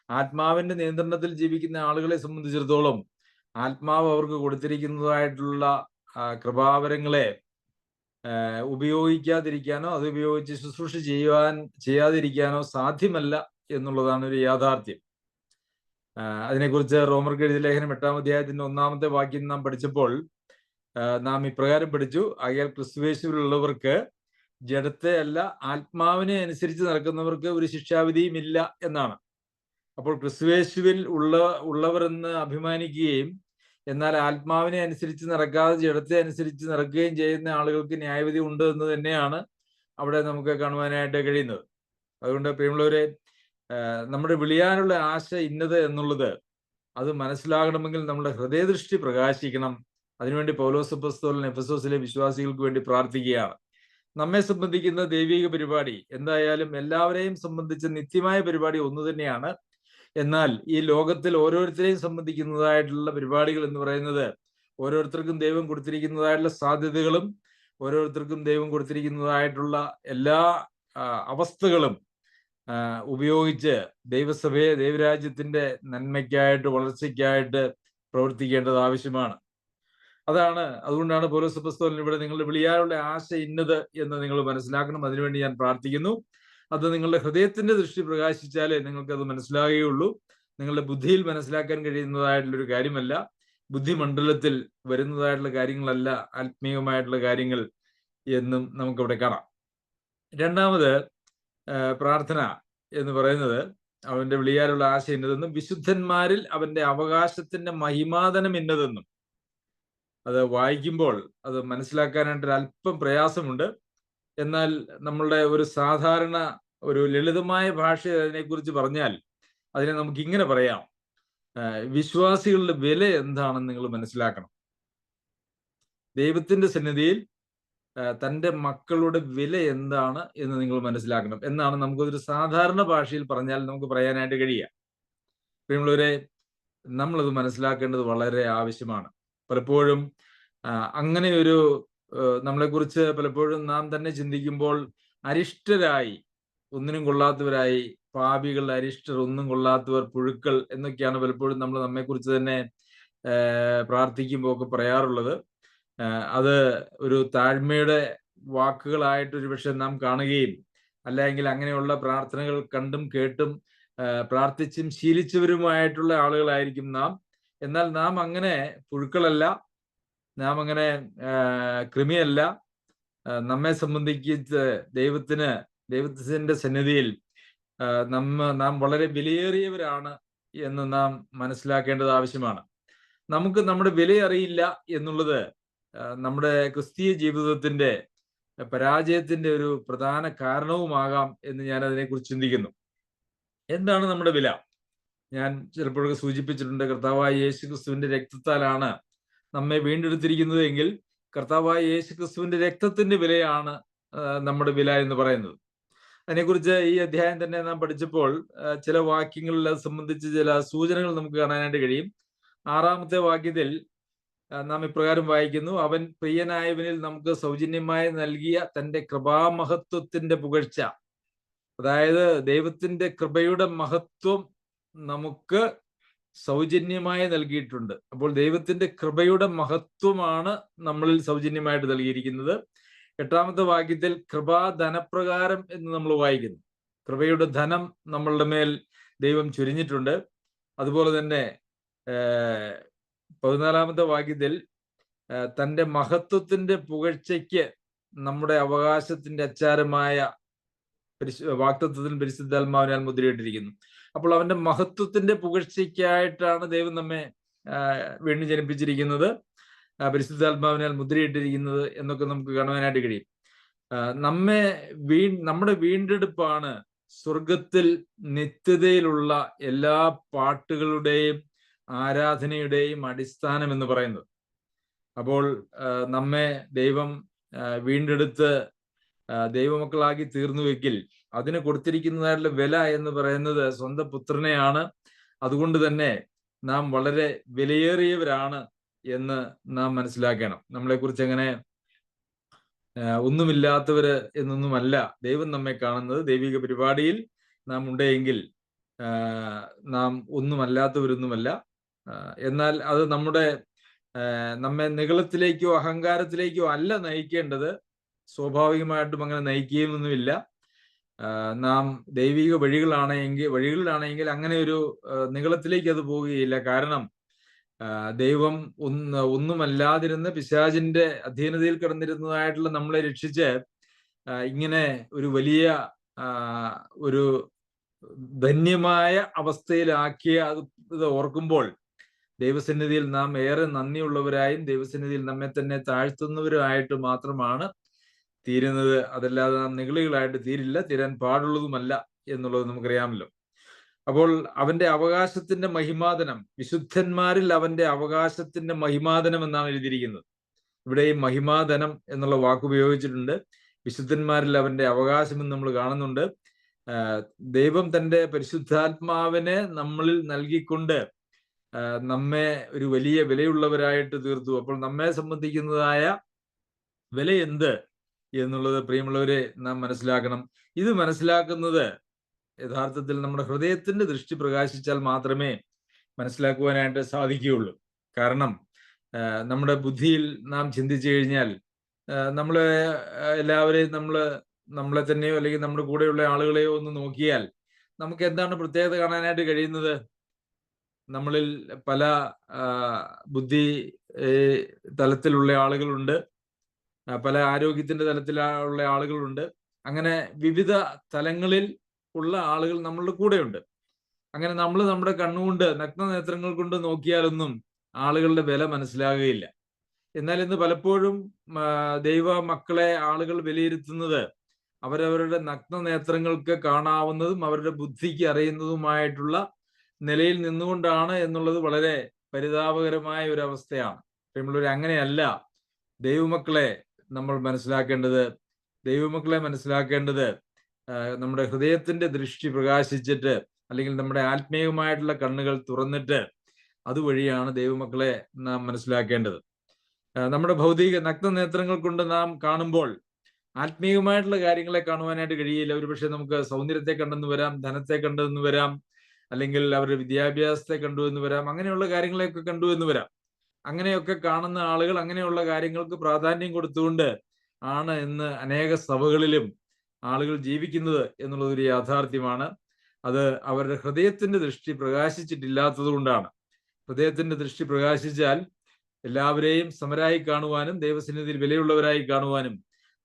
ആത്മാവിന്റെ നിയന്ത്രണത്തിൽ ജീവിക്കുന്ന ആളുകളെ സംബന്ധിച്ചിടത്തോളം ആത്മാവ് അവർക്ക് കൊടുത്തിരിക്കുന്നതായിട്ടുള്ള കൃപാവരങ്ങളെ ഉപയോഗിക്കാതിരിക്കാനോ അത് ഉപയോഗിച്ച് ശുശ്രൂഷ ചെയ്യാതിരിക്കാനോ സാധ്യമല്ല എന്നുള്ളതാണ് ഒരു യാഥാർത്ഥ്യം. അതിനെക്കുറിച്ച് റോമർക്ക് എഴുതിയ ലേഖനം 8-ാം അധ്യായത്തിന്റെ 1-ാമത്തെ വാക്യം നാം പഠിച്ചപ്പോൾ നാം ഇപ്രകാരം പഠിച്ചു: ആകയാൽ ക്രിസ്തുയേശുവിലുള്ളവർക്ക് ജഡത്തെ അല്ല ആത്മാവിനെ അനുസരിച്ച് നടക്കുന്നവർക്ക് ഒരു ശിക്ഷാവിധിയും ഇല്ല എന്നാണ്. അപ്പോൾ ക്രിസ്തുയേശുവിൽ ഉള്ളവരെന്ന് അഭിമാനിക്കുകയും എന്നാൽ ആത്മാവിനെ അനുസരിച്ച് നടക്കാതെ ജഡത്തെ അനുസരിച്ച് നടക്കുകയും ചെയ്യുന്ന ആളുകൾക്ക് ന്യായവിധി ഉണ്ട് എന്ന് തന്നെയാണ് അവിടെ നമുക്ക് കാണുവാനായിട്ട് കഴിയുന്നത്. അതുകൊണ്ട് പ്രിയമുള്ളവരെ, നമ്മുടെ വിളിയാനുള്ള ആശ ഇന്നത് എന്നുള്ളത് അത് മനസ്സിലാകണമെങ്കിൽ നമ്മുടെ ഹൃദയദൃഷ്ടി പ്രകാശിക്കണം. അതിനുവേണ്ടി പൗലോസ് അപ്പോസ്തലൻ എഫെസോസിലെ വിശ്വാസികൾക്ക് വേണ്ടി പ്രാർത്ഥിക്കുകയാണ്. നമ്മെ സംബന്ധിക്കുന്ന ദൈവിക പരിപാടി എന്തായാലും എല്ലാവരെയും സംബന്ധിച്ച് നിത്യമായ പരിപാടി ഒന്നു തന്നെയാണ്. എന്നാൽ ഈ ലോകത്തിൽ ഓരോരുത്തരെയും സംബന്ധിക്കുന്നതായിട്ടുള്ള പരിപാടികൾ എന്ന് പറയുന്നത് ഓരോരുത്തർക്കും ദൈവം കൊടുത്തിരിക്കുന്നതായിട്ടുള്ള സാധ്യതകളും ഓരോരുത്തർക്കും ദൈവം കൊടുത്തിരിക്കുന്നതായിട്ടുള്ള എല്ലാ അവസ്ഥകളും ഉപയോഗിച്ച് ദൈവസഭയെ ദൈവരാജ്യത്തിന്റെ നന്മയ്ക്കായിട്ട് വളർച്ചയ്ക്കായിട്ട് പ്രവർത്തിക്കേണ്ടത് ആവശ്യമാണ്. അതുകൊണ്ടാണ് പൗലോസ് അപ്പോസ്തലൻ ഇവിടെ നിങ്ങളുടെ വിളിയാനുള്ള ആശ ഇന്നത് എന്ന് നിങ്ങൾ മനസ്സിലാക്കണം. അതിനുവേണ്ടി ഞാൻ പ്രാർത്ഥിക്കുന്നു. അത് നിങ്ങളുടെ ഹൃദയത്തിന്റെ ദൃഷ്ടി പ്രകാശിച്ചാലേ നിങ്ങൾക്കത് മനസ്സിലാകുകയുള്ളൂ. നിങ്ങളുടെ ബുദ്ധിയിൽ മനസ്സിലാക്കാൻ കഴിയുന്നതായിട്ടുള്ളൊരു കാര്യമല്ല, ബുദ്ധിമണ്ഡലത്തിൽ വരുന്നതായിട്ടുള്ള കാര്യങ്ങളല്ല ആത്മീയമായിട്ടുള്ള കാര്യങ്ങൾ എന്നും നമുക്കവിടെ കാണാം. രണ്ടാമത്, പ്രാർത്ഥന എന്ന് പറയുന്നത് അവന്റെ വിളിയാലുള്ള ആശ ഇന്നതെന്നും വിശുദ്ധന്മാരിൽ അവന്റെ അവകാശത്തിന്റെ മഹിമാതനം ഇന്നതെന്നും. അത് വായിക്കുമ്പോൾ അത് മനസ്സിലാക്കാനായിട്ട് അല്പം പ്രയാസമുണ്ട്. എന്നാൽ നമ്മളുടെ ഒരു സാധാരണ ഒരു ലളിതമായ ഭാഷ അതിനെക്കുറിച്ച് പറഞ്ഞാൽ അതിനെ നമുക്ക് ഇങ്ങനെ പറയാം: വിശ്വാസികളുടെ വില എന്താണെന്ന് നിങ്ങൾ മനസ്സിലാക്കണം. ദൈവത്തിന്റെ സന്നിധിയിൽ തൻ്റെ മക്കളുടെ വില എന്താണ് എന്ന് നിങ്ങൾ മനസ്സിലാക്കണം എന്നാണ് നമുക്കൊരു സാധാരണ ഭാഷയിൽ പറഞ്ഞാൽ നമുക്ക് പറയാനായിട്ട് കഴിയുക. പ്രിയമുള്ളവരെ, നമ്മളത് മനസ്സിലാക്കേണ്ടത് വളരെ ആവശ്യമാണ്. പലപ്പോഴും അങ്ങനെ ഒരു നമ്മളെക്കുറിച്ച് പലപ്പോഴും നാം തന്നെ ചിന്തിക്കുമ്പോൾ അരിഷ്ടരായി, ഒന്നിനും കൊള്ളാത്തവരായി, പാപികൾ, അരിഷ്ടർ, ഒന്നും കൊള്ളാത്തവർ, പുഴുക്കൾ എന്നൊക്കെയാണ് പലപ്പോഴും നമ്മൾ നമ്മെക്കുറിച്ച് തന്നെ പ്രാർത്ഥിക്കുമ്പോൾ ഒക്കെ പറയാറുള്ളത്. അത് ഒരു താഴ്മയുടെ വാക്കുകളായിട്ട് ഒരുപക്ഷെ നാം കാണുകയും അല്ലെങ്കിൽ അങ്ങനെയുള്ള പ്രാർത്ഥനകൾ കണ്ടും കേട്ടും പ്രാർത്ഥിച്ചും ശീലിച്ചവരുമായിട്ടുള്ള ആളുകളായിരിക്കും നാം. എന്നാൽ നാം അങ്ങനെ പുഴുക്കളല്ല, നാം അങ്ങനെ കൃമിയല്ല. നമ്മെ സംബന്ധിച്ച് ദൈവത്തിന്റെ സന്നിധിയിൽ നാം വളരെ വിലയേറിയവരാണ് എന്ന് നാം മനസ്സിലാക്കേണ്ടത് ആവശ്യമാണ്. നമുക്ക് നമ്മുടെ വില അറിയില്ല എന്നുള്ളത് നമ്മുടെ ക്രിസ്തീയ ജീവിതത്തിന്റെ പരാജയത്തിന്റെ ഒരു പ്രധാന കാരണവുമാകാം എന്ന് ഞാൻ അതിനെക്കുറിച്ച് ചിന്തിക്കുന്നു. എന്താണ് നമ്മുടെ വില? ഞാൻ ചിലപ്പോഴൊക്കെ സൂചിപ്പിച്ചിട്ടുണ്ട്, കർത്താവായ യേശു ക്രിസ്തുവിന്റെ രക്തത്താലാണ് നമ്മെ വീണ്ടെടുത്തിരിക്കുന്നത് എങ്കിൽ കർത്താവായ യേശു ക്രിസ്തുവിന്റെ രക്തത്തിന്റെ വിലയാണ് നമ്മുടെ വില എന്ന് പറയുന്നത്. അതിനെക്കുറിച്ച് ഈ അധ്യായം തന്നെ നാം പഠിച്ചപ്പോൾ ചില വാക്യങ്ങളിൽ അത് സംബന്ധിച്ച് ചില സൂചനകൾ നമുക്ക് കാണാനായിട്ട് കഴിയും. 6-ാമത്തെ വാക്യത്തിൽ നാം ഇപ്രകാരം വായിക്കുന്നു: അവൻ പ്രിയനായവനിൽ നമുക്ക് സൗജന്യമായി നൽകിയ തന്റെ കൃപാമഹത്വത്തിന്റെ പുകഴ്ച. അതായത് ദൈവത്തിന്റെ കൃപയുടെ മഹത്വം നമുക്ക് സൗജന്യമായി നൽകിയിട്ടുണ്ട്. അപ്പോൾ ദൈവത്തിന്റെ കൃപയുടെ മഹത്വമാണ് നമ്മളിൽ സൗജന്യമായിട്ട് നൽകിയിരിക്കുന്നത്. 8-ാമത്തെ വാക്യത്തിൽ കൃപാധനപ്രകാരം എന്ന് നമ്മൾ വായിക്കുന്നു. കൃപയുടെ ധനം നമ്മളുടെ മേൽ ദൈവം ചൊരിഞ്ഞിട്ടുണ്ട്. അതുപോലെ തന്നെ 14-ാമത്തെ വാക്യത്തിൽ തന്റെ മഹത്വത്തിന്റെ പുകഴ്ചയ്ക്ക് നമ്മുടെ അവകാശത്തിന്റെ അച്ചാരമായ വാഗ്ദത്തത്തിൽ പരിശുദ്ധാത്മാവിനാൽ മുദ്രയിട്ടിരിക്കുന്നു. അപ്പോൾ അവന്റെ മഹത്വത്തിന്റെ പുകഴ്ചയ്ക്കായിട്ടാണ് ദൈവം നമ്മെ വീണ്ടും ജനിപ്പിച്ചിരിക്കുന്നത്, പരിശുദ്ധാത്മാവിനാൽ മുദ്രയിട്ടിരിക്കുന്നത് എന്നൊക്കെ നമുക്ക് കാണുവാനായിട്ട് കഴിയും. നമ്മുടെ വീണ്ടെടുപ്പാണ് സ്വർഗത്തിൽ നിത്യതയിലുള്ള എല്ലാ പാട്ടുകളുടെയും ആരാധനയുടെയും അടിസ്ഥാനം എന്ന് പറയുന്നത്. അപ്പോൾ നമ്മെ ദൈവം വീണ്ടെടുത്ത് ദൈവമക്കളാക്കി തീർന്നുവെങ്കിൽ അതിന് കൊടുത്തിരിക്കുന്നതായിട്ടുള്ള വില എന്ന് പറയുന്നത് സ്വന്തം പുത്രനെയാണ്. അതുകൊണ്ട് തന്നെ നാം വളരെ വിലയേറിയവരാണ് എന്ന് നാം മനസ്സിലാക്കണം. നമ്മളെക്കുറിച്ച് അങ്ങനെ ഒന്നുമില്ലാത്തവര് എന്നൊന്നുമല്ല ദൈവം നമ്മെ കാണുന്നത്. ദൈവിക പരിപാടിയിൽ നാം ഉണ്ടെങ്കിൽ നാം ഒന്നുമല്ലാത്തവരൊന്നുമല്ല. എന്നാൽ അത് നമ്മെ നിഗളത്തിലേക്കോ അഹങ്കാരത്തിലേക്കോ അല്ല നയിക്കേണ്ടത്. സ്വാഭാവികമായിട്ടും അങ്ങനെ നയിക്കുകയൊന്നുമില്ല. നാം ദൈവിക വഴികളിലാണെങ്കിൽ അങ്ങനെ ഒരു നിഗളത്തിലേക്ക് അത് പോവുകയില്ല. കാരണം ദൈവം ഒന്നുമല്ലാതിരുന്ന് പിശാചിന്റെ അധീനതയിൽ കിടന്നിരുന്നതായിട്ടുള്ള നമ്മളെ രക്ഷിച്ച് ഇങ്ങനെ ഒരു വലിയ ഒരു ധന്യമായ അവസ്ഥയിലാക്കിയ അത് ഓർക്കുമ്പോൾ ദൈവസന്നിധിയിൽ നാം ഏറെ നന്ദിയുള്ളവരായും ദൈവസന്നിധിയിൽ നമ്മെ തന്നെ താഴ്ത്തുന്നവരുമായിട്ട് മാത്രമാണ് തീരുന്നത്. അതല്ലാതെ നാം നിഗളികളായിട്ട് തീരാൻ പാടുള്ളതുമല്ല എന്നുള്ളത് നമുക്കറിയാമല്ലോ. അപ്പോൾ അവന്റെ അവകാശത്തിന്റെ മഹിമാതനം, വിശുദ്ധന്മാരിൽ അവന്റെ അവകാശത്തിന്റെ മഹിമാതനം എന്നാണ് എഴുതിയിരിക്കുന്നത്. ഇവിടെ ഈ മഹിമാധനം എന്നുള്ള വാക്ക് ഉപയോഗിച്ചിട്ടുണ്ട്. വിശുദ്ധന്മാരിൽ അവന്റെ അവകാശം എന്ന് നമ്മൾ കാണുന്നുണ്ട്. ദൈവം തന്റെ പരിശുദ്ധാത്മാവിനെ നമ്മളിൽ നൽകിക്കൊണ്ട് നമ്മെ ഒരു വലിയ വിലയുള്ളവരായിട്ട് തീർത്തു. അപ്പോൾ നമ്മെ സംബന്ധിക്കുന്നതായ വില എന്ത് എന്നുള്ളത് പ്രിയമുള്ളവരെ നാം മനസ്സിലാക്കണം. ഇത് മനസ്സിലാക്കുന്നത് യഥാർത്ഥത്തിൽ നമ്മുടെ ഹൃദയത്തിന്റെ ദൃഷ്ടി പ്രകാശിച്ചാൽ മാത്രമേ മനസ്സിലാക്കുവാനായിട്ട് സാധിക്കുകയുള്ളൂ. കാരണം നമ്മുടെ ബുദ്ധിയിൽ നാം ചിന്തിച്ചു കഴിഞ്ഞാൽ എല്ലാവരെയും നമ്മളെ തന്നെയോ അല്ലെങ്കിൽ നമ്മുടെ കൂടെയുള്ള ആളുകളെയോ ഒന്ന് നോക്കിയാൽ നമുക്ക് എന്താണ് പ്രത്യേകത കാണാനായിട്ട് കഴിയുന്നത്? നമ്മളിൽ പല ബുദ്ധി തലത്തിലുള്ള ആളുകളുണ്ട്, പല ആരോഗ്യത്തിന്റെ തലത്തിലുള്ള ആളുകളുണ്ട്. അങ്ങനെ വിവിധ തലങ്ങളിൽ ഉള്ള ആളുകൾ നമ്മളുടെ കൂടെയുണ്ട്. അങ്ങനെ നമ്മൾ നമ്മുടെ കണ്ണുകൊണ്ട് നഗ്നനേത്രങ്ങൾ കൊണ്ട് നോക്കിയാലൊന്നും ആളുകളുടെ വില മനസ്സിലാകുകയില്ല. എന്നാൽ ഇന്ന് പലപ്പോഴും ദൈവ മക്കളെ ആളുകൾ വിലയിരുത്തുന്നത് അവരവരുടെ നഗ്നനേത്രങ്ങൾക്ക് കാണാവുന്നതും അവരുടെ ബുദ്ധിക്ക് അറിയുന്നതുമായിട്ടുള്ള നിലയിൽ നിന്നുകൊണ്ടാണ് എന്നുള്ളത് വളരെ പരിതാപകരമായ ഒരു അവസ്ഥയാണ്. നമ്മളൊരു അങ്ങനെയല്ല ദൈവമക്കളെ നമ്മൾ മനസ്സിലാക്കേണ്ടത്. നമ്മുടെ ഹൃദയത്തിന്റെ ദൃഷ്ടി പ്രകാശിച്ചിട്ട് അല്ലെങ്കിൽ നമ്മുടെ ആത്മീയമായിട്ടുള്ള കണ്ണുകൾ തുറന്നിട്ട് അതുവഴിയാണ് ദൈവമക്കളെ നാം മനസ്സിലാക്കേണ്ടത്. നമ്മുടെ ഭൗതിക നഗ്നനേത്രങ്ങൾ കൊണ്ട് നാം കാണുമ്പോൾ ആത്മീയമായിട്ടുള്ള കാര്യങ്ങളെ കാണുവാനായിട്ട് കഴിയില്ല. ഒരുപക്ഷെ നമുക്ക് സൗന്ദര്യത്തെ കണ്ടെന്ന് വരാം, ധനത്തെ കണ്ടെന്ന് വരാം, അല്ലെങ്കിൽ അവരുടെ വിദ്യാഭ്യാസത്തെ കണ്ടു എന്ന് വരാം, അങ്ങനെയുള്ള കാര്യങ്ങളെയൊക്കെ കണ്ടു എന്ന് വരാം. അങ്ങനെയൊക്കെ കാണുന്ന ആളുകൾ അങ്ങനെയുള്ള കാര്യങ്ങൾക്ക് പ്രാധാന്യം കൊടുത്തുകൊണ്ട് ആണ് ഇന്ന് അനേക സഭകളിലും ആളുകൾ ജീവിക്കുന്നത് എന്നുള്ളതൊരു യാഥാർത്ഥ്യമാണ്. അത് അവരുടെ ഹൃദയത്തിന്റെ ദൃഷ്ടി പ്രകാശിച്ചിട്ടില്ലാത്തത് കൊണ്ടാണ്. ഹൃദയത്തിന്റെ ദൃഷ്ടി പ്രകാശിച്ചാൽ എല്ലാവരെയും സമരായി കാണുവാനും ദൈവസന്നിധിയിൽ വിലയുള്ളവരായി കാണുവാനും,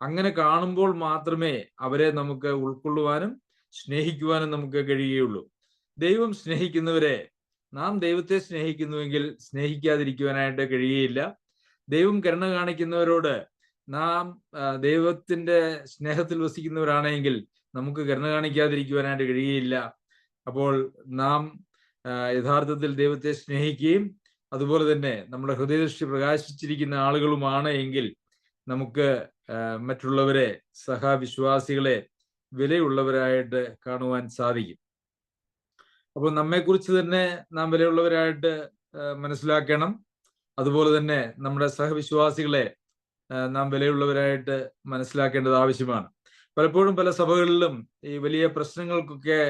അങ്ങനെ കാണുമ്പോൾ മാത്രമേ അവരെ നമുക്ക് ഉൾക്കൊള്ളുവാനും സ്നേഹിക്കുവാനും നമുക്ക് കഴിയുകയുള്ളൂ. ദൈവം സ്നേഹിക്കുന്നവരെ നാം ദൈവത്തെ സ്നേഹിക്കുന്നുവെങ്കിൽ സ്നേഹിക്കാതിരിക്കുവാനായിട്ട് കഴിയുകയില്ല. ദൈവം കരുണ കാണിക്കുന്നവരോട് നാം ദൈവത്തിന്റെ സ്നേഹത്തിൽ വസിക്കുന്നവരാണെങ്കിൽ നമുക്ക് കരുണ കാണിക്കാതിരിക്കുവാനായിട്ട് കഴിയുകയില്ല. അപ്പോൾ നാം യഥാർത്ഥത്തിൽ ദൈവത്തെ സ്നേഹിക്കുകയും അതുപോലെ തന്നെ നമ്മുടെ ഹൃദയദൃഷ്ടി പ്രകാശിച്ചിരിക്കുന്ന ആളുകളുമാണ് എങ്കിൽ നമുക്ക് മറ്റുള്ളവരെ, സഹവിശ്വാസികളെ വിലയുള്ളവരായിട്ട് കാണുവാൻ സാധിക്കും. അപ്പോൾ നമ്മെക്കുറിച്ച് തന്നെ നാം വിലയുള്ളവരായിട്ട് മനസ്സിലാക്കണം. അതുപോലെ തന്നെ നമ്മുടെ സഹവിശ്വാസികളെ നാം വിലയുള്ളവരായിട്ട് മനസ്സിലാക്കേണ്ടത് ആവശ്യമാണ്. പലപ്പോഴും പല സഭകളിലും ഈ വലിയ പ്രശ്നങ്ങൾക്കൊക്കെ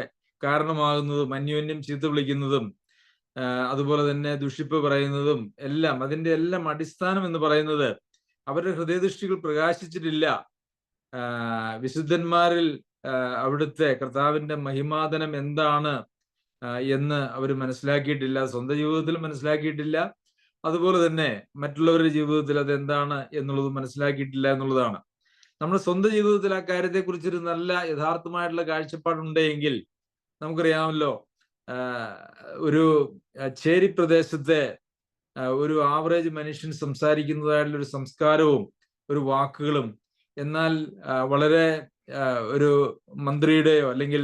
കാരണമാകുന്നതും അന്യോന്യം ചീത്ത വിളിക്കുന്നതും അതുപോലെ തന്നെ ദുഷിപ്പ് പറയുന്നതും എല്ലാം, അതിന്റെ എല്ലാം അടിസ്ഥാനം എന്ന് പറയുന്നത് അവരുടെ ഹൃദയദൃഷ്ടികൾ പ്രകാശിച്ചിട്ടില്ല. വിശുദ്ധന്മാരിൽ അവിടുത്തെ കർത്താവിന്റെ മഹിമാതനം എന്താണ് എന്ന് അവർ മനസ്സിലാക്കിയിട്ടില്ല, സ്വന്തം ജീവിതത്തിൽ മനസ്സിലാക്കിയിട്ടില്ല. അതുപോലെ തന്നെ മറ്റുള്ളവരുടെ ജീവിതത്തിൽ അത് എന്താണ് എന്നുള്ളത് മനസ്സിലാക്കിയിട്ടില്ല എന്നുള്ളതാണ്. നമ്മുടെ സ്വന്തം ജീവിതത്തിൽ ആ കാര്യത്തെക്കുറിച്ചൊരു നല്ല യഥാർത്ഥമായിട്ടുള്ള കാഴ്ചപ്പാടുണ്ടെങ്കിൽ നമുക്കറിയാമല്ലോ, ഒരു ചേരി പ്രദേശത്തെ ഒരു ആവറേജ് മനുഷ്യൻ സംസാരിക്കുന്നതായിട്ടുള്ള ഒരു സംസ്കാരവും ഒരു വാക്കുകളും, എന്നാൽ വളരെ ഒരു മന്ത്രിയുടെയോ, അല്ലെങ്കിൽ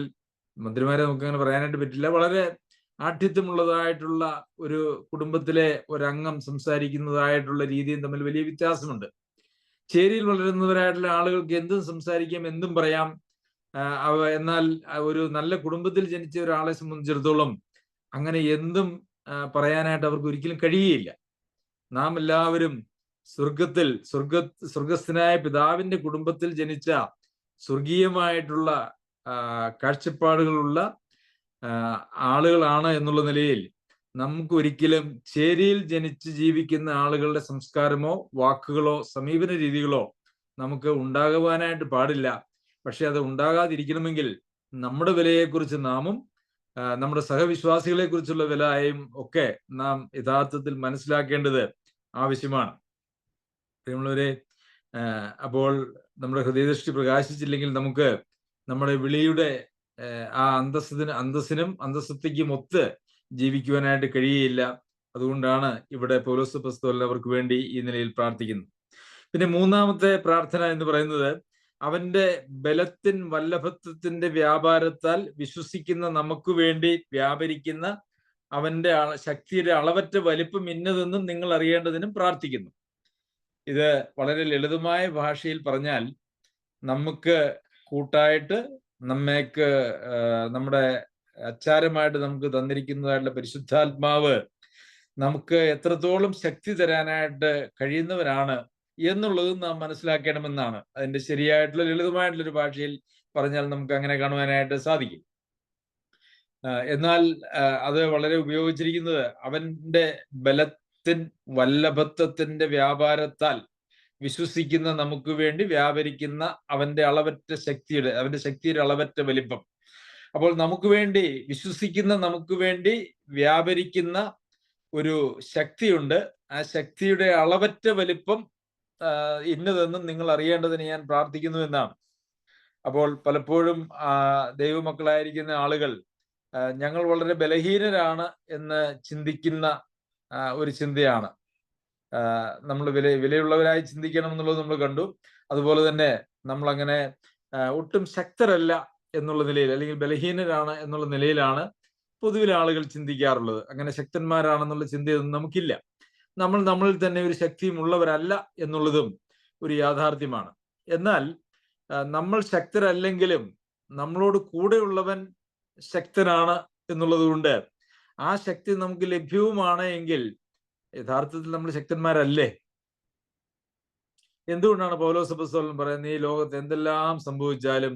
മന്ത്രിമാരെ നമുക്ക് അങ്ങനെ പറയാനായിട്ട് പറ്റില്ല, വളരെ ആഠ്യത്വമുള്ളതായിട്ടുള്ള ഒരു കുടുംബത്തിലെ ഒരംഗം സംസാരിക്കുന്നതായിട്ടുള്ള രീതിയും തമ്മിൽ വലിയ വ്യത്യാസമുണ്ട്. ചേരിയിൽ വളരുന്നവരായിട്ടുള്ള ആളുകൾക്ക് എന്തും സംസാരിക്കാം, എന്തും പറയാം. എന്നാൽ ഒരു നല്ല കുടുംബത്തിൽ ജനിച്ച ഒരാളെ സംബന്ധിച്ചിടത്തോളം അങ്ങനെ എന്തും പറയാനായിട്ട് അവർക്ക് ഒരിക്കലും കഴിയുകയില്ല. നാം എല്ലാവരും സ്വർഗസ്ഥനായ പിതാവിന്റെ കുടുംബത്തിൽ ജനിച്ച സ്വർഗീയമായിട്ടുള്ള കാഴ്ചപ്പാടുകളുള്ള ആളുകളാണ് എന്നുള്ള നിലയിൽ നമുക്ക് ഒരിക്കലും ചേരിയിൽ ജനിച്ച് ജീവിക്കുന്ന ആളുകളുടെ സംസ്കാരമോ വാക്കുകളോ സമീപന രീതികളോ നമുക്ക് ഉണ്ടാകുവാനായിട്ട് പാടില്ല. പക്ഷെ അത് ഉണ്ടാകാതിരിക്കണമെങ്കിൽ നമ്മുടെ വിലയെക്കുറിച്ച് നാമും നമ്മുടെ സഹവിശ്വാസികളെ കുറിച്ചുള്ള വിലയും ഒക്കെ നാം യഥാർത്ഥത്തിൽ മനസ്സിലാക്കേണ്ടത് ആവശ്യമാണ്. പ്രിയമുള്ളവരെ, അപ്പോൾ നമ്മുടെ ഹൃദയദൃഷ്ടി പ്രകാശിച്ചില്ലെങ്കിൽ നമുക്ക് നമ്മുടെ വിളിയുടെ ആ അന്തസ്സിനും അന്തസ്സത്തയ്ക്കും ഒത്ത് ജീവിക്കുവാനായിട്ട് കഴിയുകയില്ല. അതുകൊണ്ടാണ് ഇവിടെ പൗലോസ് അപ്പോസ്തലൻ അവർക്ക് വേണ്ടി ഈ നിലയിൽ പ്രാർത്ഥിക്കുന്നത്. പിന്നെ മൂന്നാമത്തെ പ്രാർത്ഥന എന്ന് പറയുന്നത്, അവന്റെ ബലത്തിൻ വല്ലഭത്വത്തിന്റെ വ്യാപാരത്താൽ വിശ്വസിക്കുന്ന നമുക്ക് വേണ്ടി വ്യാപരിക്കുന്ന അവന്റെ ശക്തിയുടെ അളവറ്റ വലിപ്പം ഇന്നതെന്നും നിങ്ങൾ അറിയേണ്ടതിനും പ്രാർത്ഥിക്കുന്നു. ഇത് വളരെ ലളിതമായ ഭാഷയിൽ പറഞ്ഞാൽ, നമുക്ക് കൂട്ടായിട്ട് നമ്മുടെ അച്ചാരമായിട്ട് നമുക്ക് തന്നിരിക്കുന്നതായിട്ടുള്ള പരിശുദ്ധാത്മാവ് നമുക്ക് എത്രത്തോളം ശക്തി തരാനായിട്ട് കഴിയുന്നവരാണ് എന്നുള്ളതും നാം മനസ്സിലാക്കണമെന്നാണ്. അതിന്റെ ശരിയായിട്ടുള്ള ലളിതമായിട്ടുള്ള ഒരു ഭാഷയിൽ പറഞ്ഞാൽ നമുക്ക് അങ്ങനെ കാണുവാനായിട്ട് സാധിക്കും. എന്നാൽ അത് വളരെ ഉപയോഗിച്ചിരിക്കുന്നത് അവന്റെ ബലത്തിൻ വല്ലഭത്വത്തിന്റെ വ്യാപാരത്താൽ വിശ്വസിക്കുന്ന നമുക്ക് വേണ്ടി വ്യാപരിക്കുന്ന അവന്റെ ശക്തിയുടെ അളവറ്റ വലിപ്പം. അപ്പോൾ നമുക്ക് വേണ്ടി വിശ്വസിക്കുന്ന നമുക്ക് വേണ്ടി വ്യാപരിക്കുന്ന ഒരു ശക്തിയുണ്ട്. ആ ശക്തിയുടെ അളവറ്റ വലിപ്പം ഇന്നതെന്നും നിങ്ങൾ അറിയേണ്ടതിന് ഞാൻ പ്രാർത്ഥിക്കുന്നു എന്നാണ്. അപ്പോൾ പലപ്പോഴും ദൈവമക്കളായിരിക്കുന്ന ആളുകൾ ഞങ്ങൾ വളരെ ബലഹീനരാണ് എന്ന് ചിന്തിക്കുന്ന ഒരു ചിന്തയാണ്. നമ്മൾ വിലയുള്ളവരായി ചിന്തിക്കണം എന്നുള്ളത് നമ്മൾ കണ്ടു. അതുപോലെ തന്നെ നമ്മൾ അങ്ങനെ ഒട്ടും ശക്തരല്ല എന്നുള്ള നിലയിൽ, അല്ലെങ്കിൽ ബലഹീനരാണ് എന്നുള്ള നിലയിലാണ് പൊതുവിലെ ആളുകൾ ചിന്തിക്കാറുള്ളത്. അങ്ങനെ ശക്തന്മാരാണെന്നുള്ള ചിന്തയൊന്നും നമുക്കില്ല. നമ്മളിൽ തന്നെ ഒരു ശക്തിയും ഉള്ളവരല്ല എന്നുള്ളതും ഒരു യാഥാർത്ഥ്യമാണ്. എന്നാൽ നമ്മൾ ശക്തരല്ലെങ്കിലും നമ്മളോട് കൂടെയുള്ളവൻ ശക്തനാണ് എന്നുള്ളത് കൊണ്ട് ആ ശക്തി നമുക്ക് ലഭ്യവുമാണ് എങ്കിൽ യഥാർത്ഥത്തിൽ നമ്മൾ ശക്തന്മാരല്ലേ? എന്തുകൊണ്ടാണ് പൗലോസ് അപ്പോസ്തലൻ പറയുന്നത്, ഈ ലോകത്ത് എന്തെല്ലാം സംഭവിച്ചാലും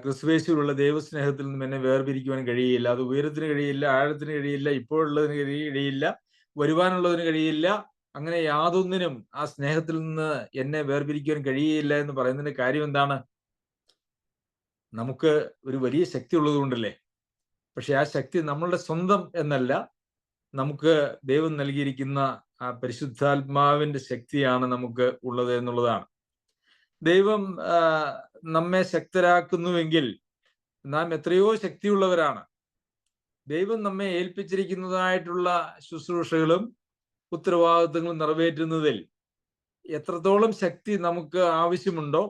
ക്രിസ്തുയേശുവിലുള്ള ദൈവസ്നേഹത്തിൽ നിന്നും എന്നെ വേർപിരിക്കുവാൻ കഴിയില്ല. അത് ഉയരത്തിന് കഴിയില്ല, ആഴത്തിന് കഴിയില്ല, ഇപ്പോഴുള്ളതിന് കഴിയില്ല, വരുവാനുള്ളതിന് കഴിയില്ല. അങ്ങനെ യാതൊന്നിനും ആ സ്നേഹത്തിൽ നിന്ന് എന്നെ വേർപിരിക്കുവാൻ കഴിയില്ല എന്ന് പറയുന്നതിന്റെ കാര്യം എന്താണ്? നമുക്ക് ഒരു വലിയ ശക്തി ഉള്ളത് കൊണ്ടല്ലേ. പക്ഷെ ആ ശക്തി നമ്മളുടെ സ്വന്തം എന്നല്ല, നമുക്ക് ദൈവം നൽകിയിരിക്കുന്ന ആ പരിശുദ്ധാത്മാവിന്റെ ശക്തിയാണ് നമുക്ക് ഉള്ളത് എന്നുള്ളതാണ്. ദൈവം നമ്മെ ശക്തരാക്കുന്നുവെങ്കിൽ നാം എത്രയോ ശക്തിയുള്ളവരാണ്. ദൈവം നമ്മെ ഏൽപ്പിച്ചിരിക്കുന്നതായിട്ടുള്ള ശുശ്രൂഷകളും ഉത്തരവാദിത്തങ്ങളും നിറവേറ്റുന്നതിൽ എത്രത്തോളം ശക്തി നമുക്ക് ആവശ്യമുണ്ടോ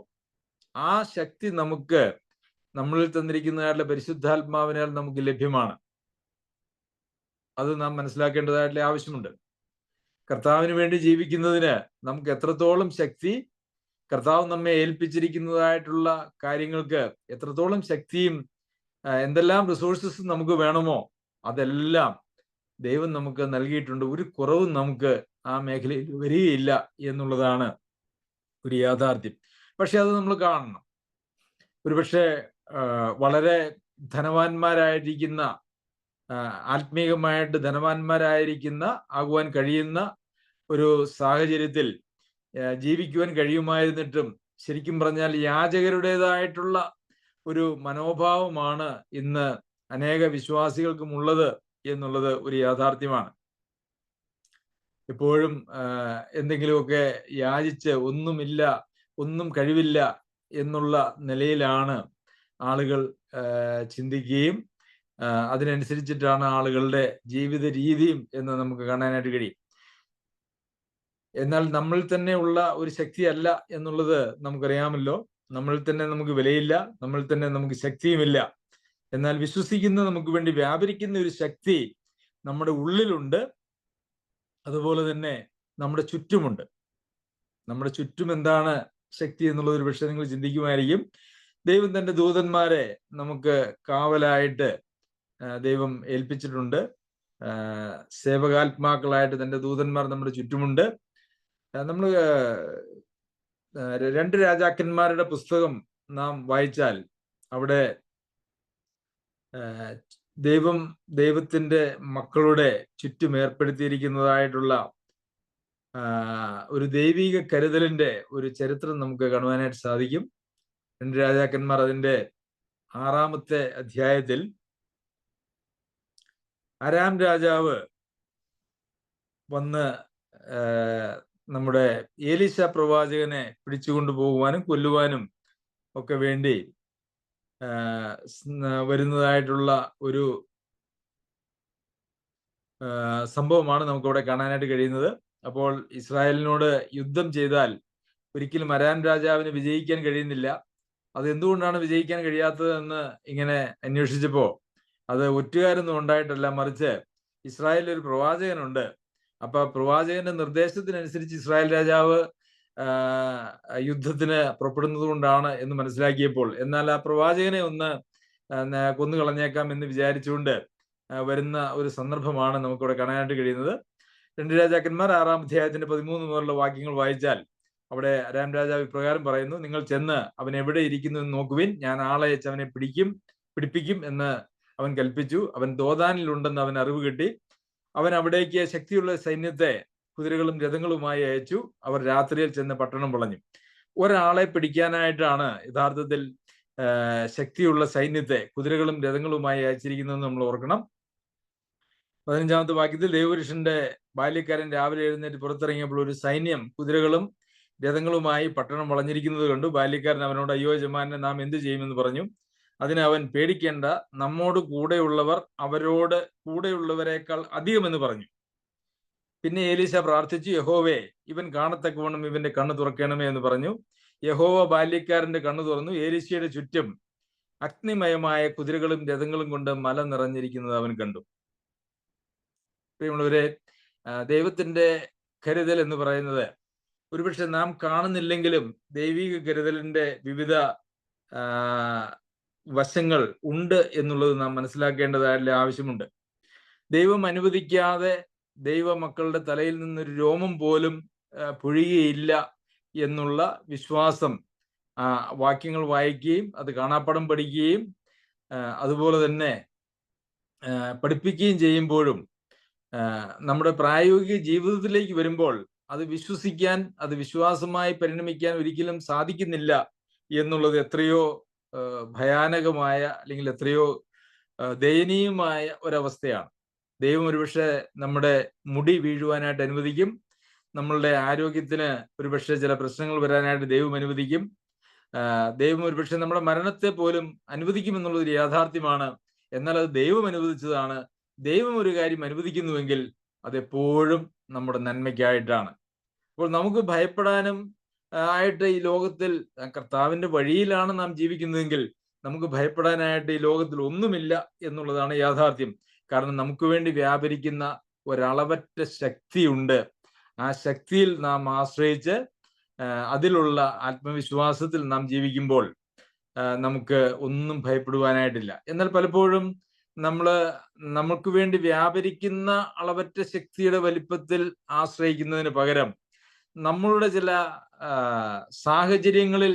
ആ ശക്തി നമുക്ക് നമ്മളിൽ തന്നിരിക്കുന്നതായിട്ടുള്ള പരിശുദ്ധാത്മാവിനാൽ നമുക്ക് ലഭ്യമാണ്. അത് നാം മനസ്സിലാക്കേണ്ടതായിട്ടുള്ള ആവശ്യമുണ്ട്. കർത്താവിന് വേണ്ടി ജീവിക്കുന്നതിന് നമുക്ക് എത്രത്തോളം ശക്തി കർത്താവ് നമ്മെ ഏൽപ്പിച്ചിരിക്കുന്നതായിട്ടുള്ള കാര്യങ്ങൾക്ക് എത്രത്തോളം ശക്തിയും എന്തെല്ലാം റിസോഴ്സസ് നമുക്ക് വേണമോ അതെല്ലാം ദൈവം നമുക്ക് നൽകിയിട്ടുണ്ട്. ഒരു കുറവും നമുക്ക് ആ മേഖലയിൽ വരികയില്ല എന്നുള്ളതാണ് ഒരു യാഥാർത്ഥ്യം. പക്ഷെ അത് നമ്മൾ കാണണം. ഒരുപക്ഷെ വളരെ ധനവാന്മാരായിരിക്കുന്ന, ആത്മീയമായിട്ട് ധനവാന്മാരായിരിക്കുന്ന ആകുവാൻ കഴിയുന്ന ഒരു സാഹചര്യത്തിൽ ജീവിക്കുവാൻ കഴിയുമായിരുന്നിട്ടും ശരിക്കും പറഞ്ഞാൽ യാചകരുടേതായിട്ടുള്ള ഒരു മനോഭാവമാണ് ഇന്ന് അനേക വിശ്വാസികൾക്കും ഉള്ളത് എന്നുള്ളത് ഒരു യാഥാർത്ഥ്യമാണ്. എപ്പോഴും എന്തെങ്കിലുമൊക്കെ യാചിച്ച് ഒന്നുമില്ല, ഒന്നും കഴിവില്ല എന്നുള്ള നിലയിലാണ് ആളുകൾ ചിന്തിക്കുകയും അതിനനുസരിച്ചിട്ടാണ് ആളുകളുടെ ജീവിത രീതിയും എന്ന് നമുക്ക് കാണാനായിട്ട് കഴിയും. എന്നാൽ നമ്മളിൽ തന്നെ ഉള്ള ഒരു ശക്തിയല്ല എന്നുള്ളത് നമുക്കറിയാമല്ലോ. നമ്മളിൽ തന്നെ നമുക്ക് വിലയില്ല, നമ്മളിൽ തന്നെ നമുക്ക് ശക്തിയുമില്ല. എന്നാൽ വിശ്വസിക്കുന്ന നമുക്ക് വേണ്ടി വ്യാപരിക്കുന്ന ഒരു ശക്തി നമ്മുടെ ഉള്ളിലുണ്ട്. അതുപോലെ തന്നെ നമ്മുടെ ചുറ്റുമുണ്ട്. നമ്മുടെ ചുറ്റും എന്താണ് ശക്തി എന്നുള്ളത് ഒരു പക്ഷേ നിങ്ങൾ ചിന്തിക്കുമായിരിക്കും. ദൈവം തന്റെ ദൂതന്മാരെ നമുക്ക് കാവലായിട്ട് ദൈവം ഏൽപ്പിച്ചിട്ടുണ്ട്. സേവകാത്മാക്കളായിട്ട് തന്റെ ദൂതന്മാർ നമ്മുടെ ചുറ്റുമുണ്ട്. നമ്മൾ 2 രാജാക്കന്മാരുടെ പുസ്തകം നാം വായിച്ചാൽ അവിടെ ദൈവത്തിന്റെ മക്കളുടെ ചുറ്റും ഏർപ്പെടുത്തിയിരിക്കുന്നതായിട്ടുള്ള ഒരു ദൈവിക കരുതലിന്റെ ഒരു ചരിത്രം നമുക്ക് കാണുവാനായിട്ട് സാധിക്കും. 2 രാജാക്കന്മാർ അതിന്റെ 6-ാമത്തെ അധ്യായത്തിൽ അരാം രാജാവ് വന്ന് നമ്മുടെ ഏലീശ പ്രവാചകനെ പിടിച്ചുകൊണ്ടു പോകുവാനും കൊല്ലുവാനും ഒക്കെ വേണ്ടി വരുന്നതായിട്ടുള്ള ഒരു സംഭവമാണ് നമുക്കവിടെ കാണാനായിട്ട് കഴിയുന്നത്. അപ്പോൾ ഇസ്രായേലിനോട് യുദ്ധം ചെയ്താൽ ഒരിക്കലും അരാം രാജാവിന് വിജയിക്കാൻ കഴിയുന്നില്ല. അത് എന്തുകൊണ്ടാണ് വിജയിക്കാൻ കഴിയാത്തതെന്ന് ഇങ്ങനെ അന്വേഷിച്ചപ്പോൾ അത് ഒറ്റുകാരൊന്നും ഉണ്ടായിട്ടല്ല, മറിച്ച് ഇസ്രായേലിൽ ഒരു പ്രവാചകനുണ്ട്. അപ്പൊ പ്രവാചകന്റെ നിർദ്ദേശത്തിനനുസരിച്ച് ഇസ്രായേൽ രാജാവ് യുദ്ധത്തിന് പുറപ്പെടുന്നത് കൊണ്ടാണ് എന്ന് മനസ്സിലാക്കിയപ്പോൾ, എന്നാൽ ആ പ്രവാചകനെ ഒന്ന് കൊന്നുകളഞ്ഞേക്കാം എന്ന് വിചാരിച്ചുകൊണ്ട് വരുന്ന ഒരു സന്ദർഭമാണ് നമുക്കിവിടെ കാണാനായിട്ട് കഴിയുന്നത്. 2 രാജാക്കന്മാർ 6-ാം അധ്യായത്തിന്റെ 13 മുതലുള്ള വാക്യങ്ങൾ വായിച്ചാൽ അവിടെ അരാം രാജാവ് ഇപ്രകാരം പറയുന്നു: നിങ്ങൾ ചെന്ന് അവൻ എവിടെ ഇരിക്കുന്നു എന്ന് നോക്കുവിൻ, ഞാൻ ആളയച്ച് അവനെ പിടിപ്പിക്കും എന്ന് അവൻ കൽപ്പിച്ചു. അവൻ ദോതാനിലുണ്ടെന്ന് അവൻ അറിവ് കിട്ടി. അവൻ അവിടേക്ക് ശക്തിയുള്ള സൈന്യത്തെ കുതിരകളും രഥങ്ങളുമായി അയച്ചു. അവർ രാത്രിയിൽ ചെന്ന് പട്ടണം വളഞ്ഞു. ഒരാളെ പിടിക്കാനായിട്ടാണ് യഥാർത്ഥത്തിൽ ശക്തിയുള്ള സൈന്യത്തെ കുതിരകളും രഥങ്ങളുമായി അയച്ചിരിക്കുന്നതെന്ന് നമ്മൾ ഓർക്കണം. 15-ാമത്തെ വാക്യത്തിൽ ദൈവപുരുഷന്റെ ബാല്യക്കാരൻ രാവിലെ എഴുന്നേറ്റ് പുറത്തിറങ്ങിയപ്പോൾ ഒരു സൈന്യം കുതിരകളും രഥങ്ങളുമായി പട്ടണം വളഞ്ഞിരിക്കുന്നത് കണ്ടു. ബാല്യക്കാരൻ അവനോട്, അയ്യോ യജമാനനെ, നാം എന്ത് ചെയ്യുമെന്ന് പറഞ്ഞു. അതിന് അവൻ, പേടിക്കേണ്ട, നമ്മോട് കൂടെയുള്ളവർ അവരോട് കൂടെയുള്ളവരെക്കാൾ അധികമെന്ന് പറഞ്ഞു. പിന്നെ ഏലീശ പ്രാർത്ഥിച്ചു, യഹോവേ, ഇവൻ കാണത്തക്കവണ്ണം ഇവന്റെ കണ്ണ് തുറക്കണമേ എന്ന് പറഞ്ഞു. യഹോവ ബാല്യക്കാരന്റെ കണ്ണ് തുറന്നു. ഏലീശയുടെ ചുറ്റും അഗ്നിമയമായ കുതിരകളും രഥങ്ങളും കൊണ്ട് മല നിറഞ്ഞിരിക്കുന്നത് അവൻ കണ്ടു. പ്രിയമുള്ളവരെ, ദൈവത്തിന്റെ കരുതൽ എന്ന് പറയുന്നത് ഒരുപക്ഷെ നാം കാണുന്നില്ലെങ്കിലും ദൈവിക കരുതലിന്റെ വിവിധ വശങ്ങൾ ഉണ്ട് എന്നുള്ളത് നാം മനസ്സിലാക്കേണ്ടതായിട്ടുള്ള ആവശ്യമുണ്ട്. ദൈവം അനുവദിക്കാതെ ദൈവമക്കളുടെ തലയിൽ നിന്നൊരു രോമം പോലും പൊഴിയുകയില്ല എന്നുള്ള വിശ്വാസം വാക്യങ്ങൾ വായിക്കുകയും അത് കാണാപ്പാഠം പഠിക്കുകയും അതുപോലെ തന്നെ പഠിപ്പിക്കുകയും ചെയ്യുമ്പോഴും നമ്മുടെ പ്രായോഗിക ജീവിതത്തിലേക്ക് വരുമ്പോൾ അത് വിശ്വസിക്കാൻ, അത് വിശ്വാസമായി പരിണമിക്കാൻ ഒരിക്കലും സാധിക്കുന്നില്ല എന്നുള്ളത് എത്രയോ ഭയാനകമായ അല്ലെങ്കിൽ എത്രയോ ദയനീയമായ ഒരവസ്ഥയാണ്. ദൈവം ഒരുപക്ഷെ നമ്മുടെ മുടി വീഴുവാനായിട്ട് അനുവദിക്കും, നമ്മളുടെ ആരോഗ്യത്തിന് ഒരുപക്ഷെ ചില പ്രശ്നങ്ങൾ വരാനായിട്ട് ദൈവം അനുവദിക്കും, ദൈവം ഒരുപക്ഷെ നമ്മുടെ മരണത്തെ പോലും അനുവദിക്കുമെന്നുള്ളതൊരു യാഥാർത്ഥ്യമാണ്. എന്നാൽ അത് ദൈവം അനുവദിച്ചതാണ്. ദൈവം ഒരു കാര്യം അനുവദിക്കുന്നുവെങ്കിൽ അതെപ്പോഴും നമ്മുടെ നന്മയ്ക്കായിട്ടാണ്. അപ്പോൾ നമുക്ക് ഭയപ്പെടാനും ആയിട്ട് ഈ ലോകത്തിൽ, കർത്താവിന്റെ വഴിയിലാണ് നാം ജീവിക്കുന്നതെങ്കിൽ നമുക്ക് ഭയപ്പെടാനായിട്ട് ഈ ലോകത്തിൽ ഒന്നുമില്ല എന്നുള്ളതാണ് യാഥാർത്ഥ്യം. കാരണം നമുക്ക് വേണ്ടി വ്യാപരിക്കുന്ന ഒരളവറ്റ ശക്തിയുണ്ട്. ആ ശക്തിയിൽ നാം ആശ്രയിച്ച് അതിലുള്ള ആത്മവിശ്വാസത്തിൽ നാം ജീവിക്കുമ്പോൾ നമുക്ക് ഒന്നും ഭയപ്പെടുവാനായിട്ടില്ല. എന്നാൽ പലപ്പോഴും നമുക്ക് വേണ്ടി വ്യാപരിക്കുന്ന അളവറ്റ ശക്തിയുടെ വലിപ്പത്തിൽ ആശ്രയിക്കുന്നതിന് പകരം നമ്മളുടെ ചില സാഹചര്യങ്ങളിൽ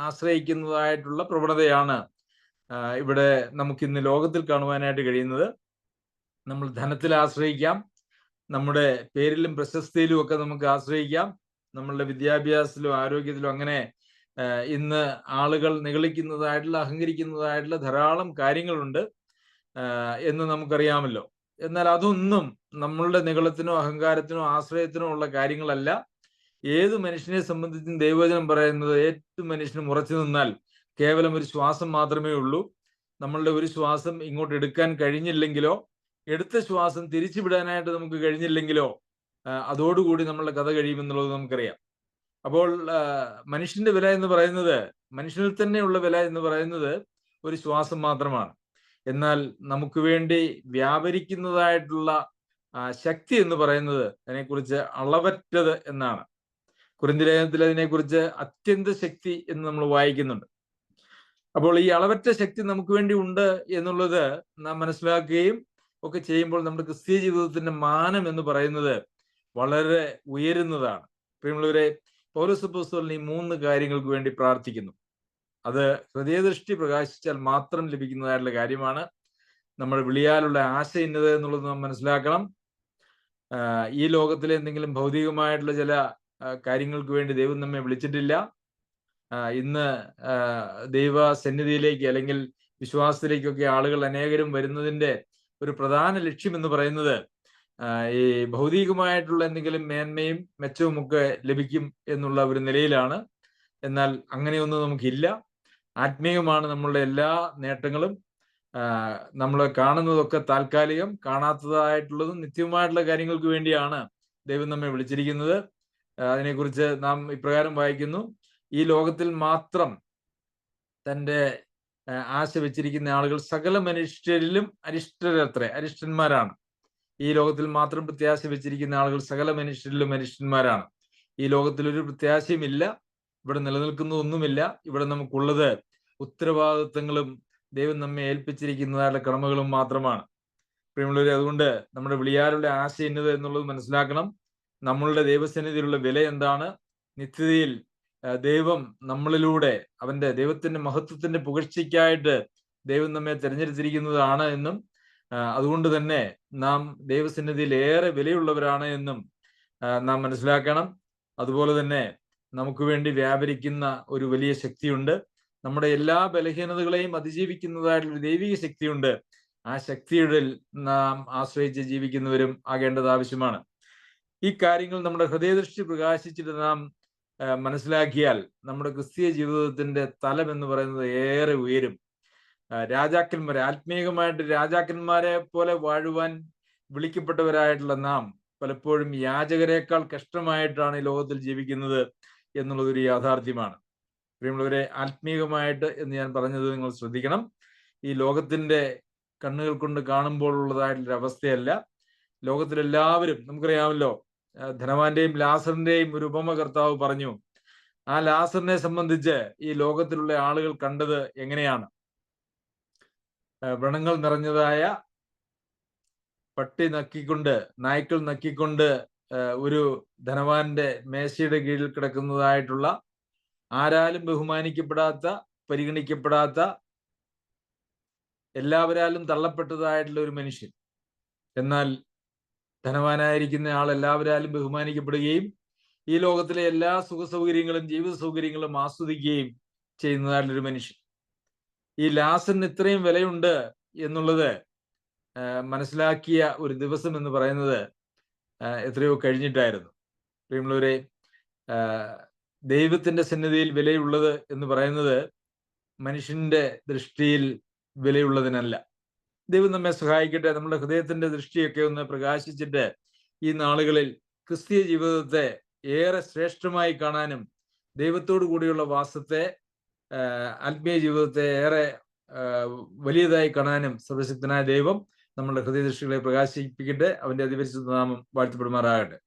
ആശ്രയിക്കുന്നതായിട്ടുള്ള പ്രവണതയാണ് ഇവിടെ നമുക്കിന്ന് ലോകത്തിൽ കാണുവാനായിട്ട് കഴിയുന്നത്. നമ്മൾ ധനത്തിൽ ആശ്രയിക്കാം, നമ്മുടെ പേരിലും പ്രശസ്തിയിലും ഒക്കെ നമുക്ക് ആശ്രയിക്കാം, നമ്മളുടെ വിദ്യാഭ്യാസത്തിലും ആരോഗ്യത്തിലും അങ്ങനെ ഇന്ന് ആളുകൾ നിഗളിക്കുന്നതായിട്ടുള്ള, അഹങ്കരിക്കുന്നതായിട്ടുള്ള ധാരാളം കാര്യങ്ങളുണ്ട് എന്ന് നമുക്കറിയാമല്ലോ. എന്നാൽ അതൊന്നും നമ്മളുടെ നിഗളത്തിനോ അഹങ്കാരത്തിനോ ആശ്രയത്തിനോ ഉള്ള കാര്യങ്ങളല്ല. ഏത് മനുഷ്യനെ സംബന്ധിച്ചും ദൈവവചനം പറയുന്നത് ഏത് മനുഷ്യനും ഉറച്ചു നിന്നാൽ കേവലം ഒരു ശ്വാസം മാത്രമേ ഉള്ളൂ. നമ്മളുടെ ഒരു ശ്വാസം ഇങ്ങോട്ട് എടുക്കാൻ കഴിഞ്ഞില്ലെങ്കിലോ, എടുത്ത ശ്വാസം തിരിച്ചുവിടാനായിട്ട് നമുക്ക് കഴിഞ്ഞില്ലെങ്കിലോ അതോടുകൂടി നമ്മളുടെ കഥ കഴിയുമെന്നുള്ളത് നമുക്കറിയാം. അപ്പോൾ മനുഷ്യന്റെ വില എന്ന് പറയുന്നത്, മനുഷ്യനിൽ തന്നെയുള്ള വില എന്ന് പറയുന്നത് ഒരു ശ്വാസം മാത്രമാണ്. എന്നാൽ നമുക്ക് വേണ്ടി വ്യാപരിക്കുന്നതായിട്ടുള്ള ശക്തി എന്ന് പറയുന്നത് അതിനെക്കുറിച്ച് അളവറ്റത് എന്നാണ്. കൊരിന്ത്യർ ലേഖനത്തിൽ അതിനെക്കുറിച്ച് അത്യന്ത ശക്തി എന്ന് നമ്മൾ വായിക്കുന്നുണ്ട്. അപ്പോൾ ഈ അളവറ്റ ശക്തി നമുക്ക് വേണ്ടി ഉണ്ട് എന്നുള്ളത് നാം മനസ്സിലാക്കുകയും ഒക്കെ ചെയ്യുമ്പോൾ നമ്മുടെ ക്രിസ്തീയ ജീവിതത്തിന്റെ മാനം എന്ന് പറയുന്നത് വളരെ ഉയരുന്നതാണ്. പ്രിയമുള്ളവരെ, പൗലോസ് അപ്പോസ്തലൻ ഈ 3 കാര്യങ്ങൾക്ക് വേണ്ടി പ്രാർത്ഥിക്കുന്നു. അത് ഹൃദയദൃഷ്ടി പ്രകാശിച്ചാൽ മാത്രം ലഭിക്കുന്നതായിട്ടുള്ള കാര്യമാണ്. നമ്മുടെ വിളിയാലുള്ള ആശ ഇന്നത് എന്നുള്ളത് നാം മനസ്സിലാക്കണം. ഈ ലോകത്തിലെ എന്തെങ്കിലും ഭൗതികമായിട്ടുള്ള ചില കാര്യങ്ങൾക്ക് വേണ്ടി ദൈവം നമ്മെ വിളിച്ചിട്ടില്ല. ഇന്ന് ദൈവ സന്നിധിയിലേക്ക് അല്ലെങ്കിൽ വിശ്വാസത്തിലേക്കൊക്കെ ആളുകൾ അനേകരും വരുന്നതിന്റെ ഒരു പ്രധാന ലക്ഷ്യം എന്ന് പറയുന്നത് ഈ ഭൗതികമായിട്ടുള്ള എന്തെങ്കിലും മേന്മയും മെച്ചവും ഒക്കെ ലഭിക്കും എന്നുള്ള ഒരു നിലയിലാണ്. എന്നാൽ അങ്ങനെയൊന്നും നമുക്കില്ല. ആത്മീയമാണ് നമ്മളുടെ എല്ലാ നേട്ടങ്ങളും. നമ്മൾ കാണുന്നതൊക്കെ താൽക്കാലികം, കാണാത്തതായിട്ടുള്ളതും നിത്യവുമായിട്ടുള്ള കാര്യങ്ങൾക്ക് വേണ്ടിയാണ് ദൈവം നമ്മെ വിളിച്ചിരിക്കുന്നത്. അതിനെക്കുറിച്ച് നാം ഇപ്രകാരം വായിക്കുന്നു: ഈ ലോകത്തിൽ മാത്രം തൻ്റെ ആശ വെച്ചിരിക്കുന്ന ആളുകൾ സകല മനുഷ്യരിലും അരിഷ്ടന്മാരാണ്. ഈ ലോകത്തിൽ മാത്രം പ്രത്യാശ വെച്ചിരിക്കുന്ന ആളുകൾ സകല മനുഷ്യരിലും അരിഷ്ടന്മാരാണ്. ഈ ലോകത്തിൽ ഒരു പ്രത്യാശയുമില്ല, ഇവിടെ നിലനിൽക്കുന്ന ഒന്നുമില്ല. ഇവിടെ നമുക്കുള്ളത് ഉത്തരവാദിത്വങ്ങളും ദൈവം നമ്മെ ഏൽപ്പിച്ചിരിക്കുന്നതായുള്ള കടമകളും മാത്രമാണ്. പ്രിയമുള്ളവരെ, അതുകൊണ്ട് നമ്മുടെ വിളിയാലുള്ള ആശ എന്നത് എന്നുള്ളത് മനസ്സിലാക്കണം. നമ്മളുടെ ദൈവസന്നിധിയിലുള്ള വില എന്താണ്? നിത്യതയിൽ ദൈവം നമ്മളിലൂടെ അവന്റെ ദൈവത്തിന്റെ മഹത്വത്തിന്റെ പുകഴ്ചയ്ക്കായിട്ട് ദൈവം നമ്മെ തിരഞ്ഞെടുത്തിരിക്കുന്നതാണ് എന്നും അതുകൊണ്ട് തന്നെ നാം ദൈവസന്നിധിയിൽ ഏറെ വിലയുള്ളവരാണ് എന്നും നാം മനസ്സിലാക്കണം. അതുപോലെ തന്നെ നമുക്ക് വേണ്ടി വ്യാപരിക്കുന്ന ഒരു വലിയ ശക്തിയുണ്ട്. നമ്മുടെ എല്ലാ ബലഹീനതകളെയും അതിജീവിക്കുന്നതായിട്ടുള്ള ദൈവിക ശക്തിയുണ്ട്. ആ ശക്തിയുടെ നാം ആശ്രയിച്ച് ജീവിക്കുന്നവരും ആകേണ്ടത് ആവശ്യമാണ്. ഈ കാര്യങ്ങൾ നമ്മുടെ ഹൃദയദൃഷ്ടി പ്രകാശിച്ചിട്ട് നാം മനസ്സിലാക്കിയാൽ നമ്മുടെ ക്രിസ്തീയ ജീവിതത്തിന്റെ തലം എന്ന് പറയുന്നത് ഏറെ ഉയരും. രാജാക്കന്മാരെ, ആത്മീയമായിട്ട് രാജാക്കന്മാരെ പോലെ വാഴുവാൻ വിളിക്കപ്പെട്ടവരായിട്ടുള്ള നാം പലപ്പോഴും യാചകരെക്കാൾ കഷ്ടമായിട്ടാണ് ഈ ലോകത്തിൽ ജീവിക്കുന്നത് എന്നുള്ളതൊരു യാഥാർത്ഥ്യമാണ്. പ്രിയമുള്ളവരെ, ആത്മീയമായിട്ട് എന്ന് ഞാൻ പറഞ്ഞത് നിങ്ങൾ ശ്രദ്ധിക്കണം. ഈ ലോകത്തിന്റെ കണ്ണുകൾ കൊണ്ട് കാണുമ്പോൾ ഉള്ളതായിട്ടുള്ളൊരു അവസ്ഥയല്ല. ലോകത്തിലെല്ലാവരും, നമുക്കറിയാമല്ലോ, ധനവാന്റെയും ലാസറിന്റെയും ഒരു ഉപമ കർത്താവ് പറഞ്ഞു. ആ ലാസറിനെ സംബന്ധിച്ച് ഈ ലോകത്തിലുള്ള ആളുകൾ കണ്ടത് എങ്ങനെയാണ്? വ്രണങ്ങൾ നിറഞ്ഞതായ, പട്ടി നക്കിക്കൊണ്ട്, നായ്ക്കൾ നക്കിക്കൊണ്ട് ഒരു ധനവാന്റെ മേശയുടെ കീഴിൽ കിടക്കുന്നതായിട്ടുള്ള, ആരാലും ബഹുമാനിക്കപ്പെടാത്ത, പരിഗണിക്കപ്പെടാത്ത, എല്ലാവരാലും തള്ളപ്പെട്ടതായിട്ടുള്ള ഒരു മനുഷ്യൻ. എന്നാൽ ധനവാനായിരിക്കുന്ന ആൾ എല്ലാവരാലും ബഹുമാനിക്കപ്പെടുകയും ഈ ലോകത്തിലെ എല്ലാ സുഖ സൗകര്യങ്ങളും ജീവിത സൗകര്യങ്ങളും ആസ്വദിക്കുകയും ചെയ്യുന്നതായിട്ടുള്ളൊരു മനുഷ്യൻ. ഈ ലാസറിന് ഇത്രയും വിലയുണ്ട് എന്നുള്ളത് മനസ്സിലാക്കിയ ഒരു ദിവസം എന്ന് പറയുന്നത് എത്രയോ കഴിഞ്ഞിട്ടായിരുന്നു. പ്രിയമുള്ളവരെ, ദൈവത്തിന്റെ സന്നിധിയിൽ വിലയുള്ളത് എന്ന് പറയുന്നത് മനുഷ്യന്റെ ദൃഷ്ടിയിൽ വിലയുള്ളതിനല്ല. ദൈവം നമ്മെ സഹായിക്കട്ടെ. നമ്മുടെ ഹൃദയത്തിന്റെ ദൃഷ്ടിയൊക്കെ ഒന്ന് പ്രകാശിച്ചിട്ട് ഈ നാളുകളിൽ ക്രിസ്തീയ ജീവിതത്തെ ഏറെ ശ്രേഷ്ഠമായി കാണാനും ദൈവത്തോടു കൂടിയുള്ള വാസത്തെ, ആത്മീയ ജീവിതത്തെ ഏറെ വലിയതായി കാണാനും സർവശക്തനായ ദൈവം നമ്മളുടെ ഹൃദയദൃഷ്ടികളെ പ്രകാശിപ്പിക്കട്ടെ. അവന്റെ അതിപരിശുദ്ധ നാമം വാഴ്ത്തപ്പെടുമാറാകട്ടെ.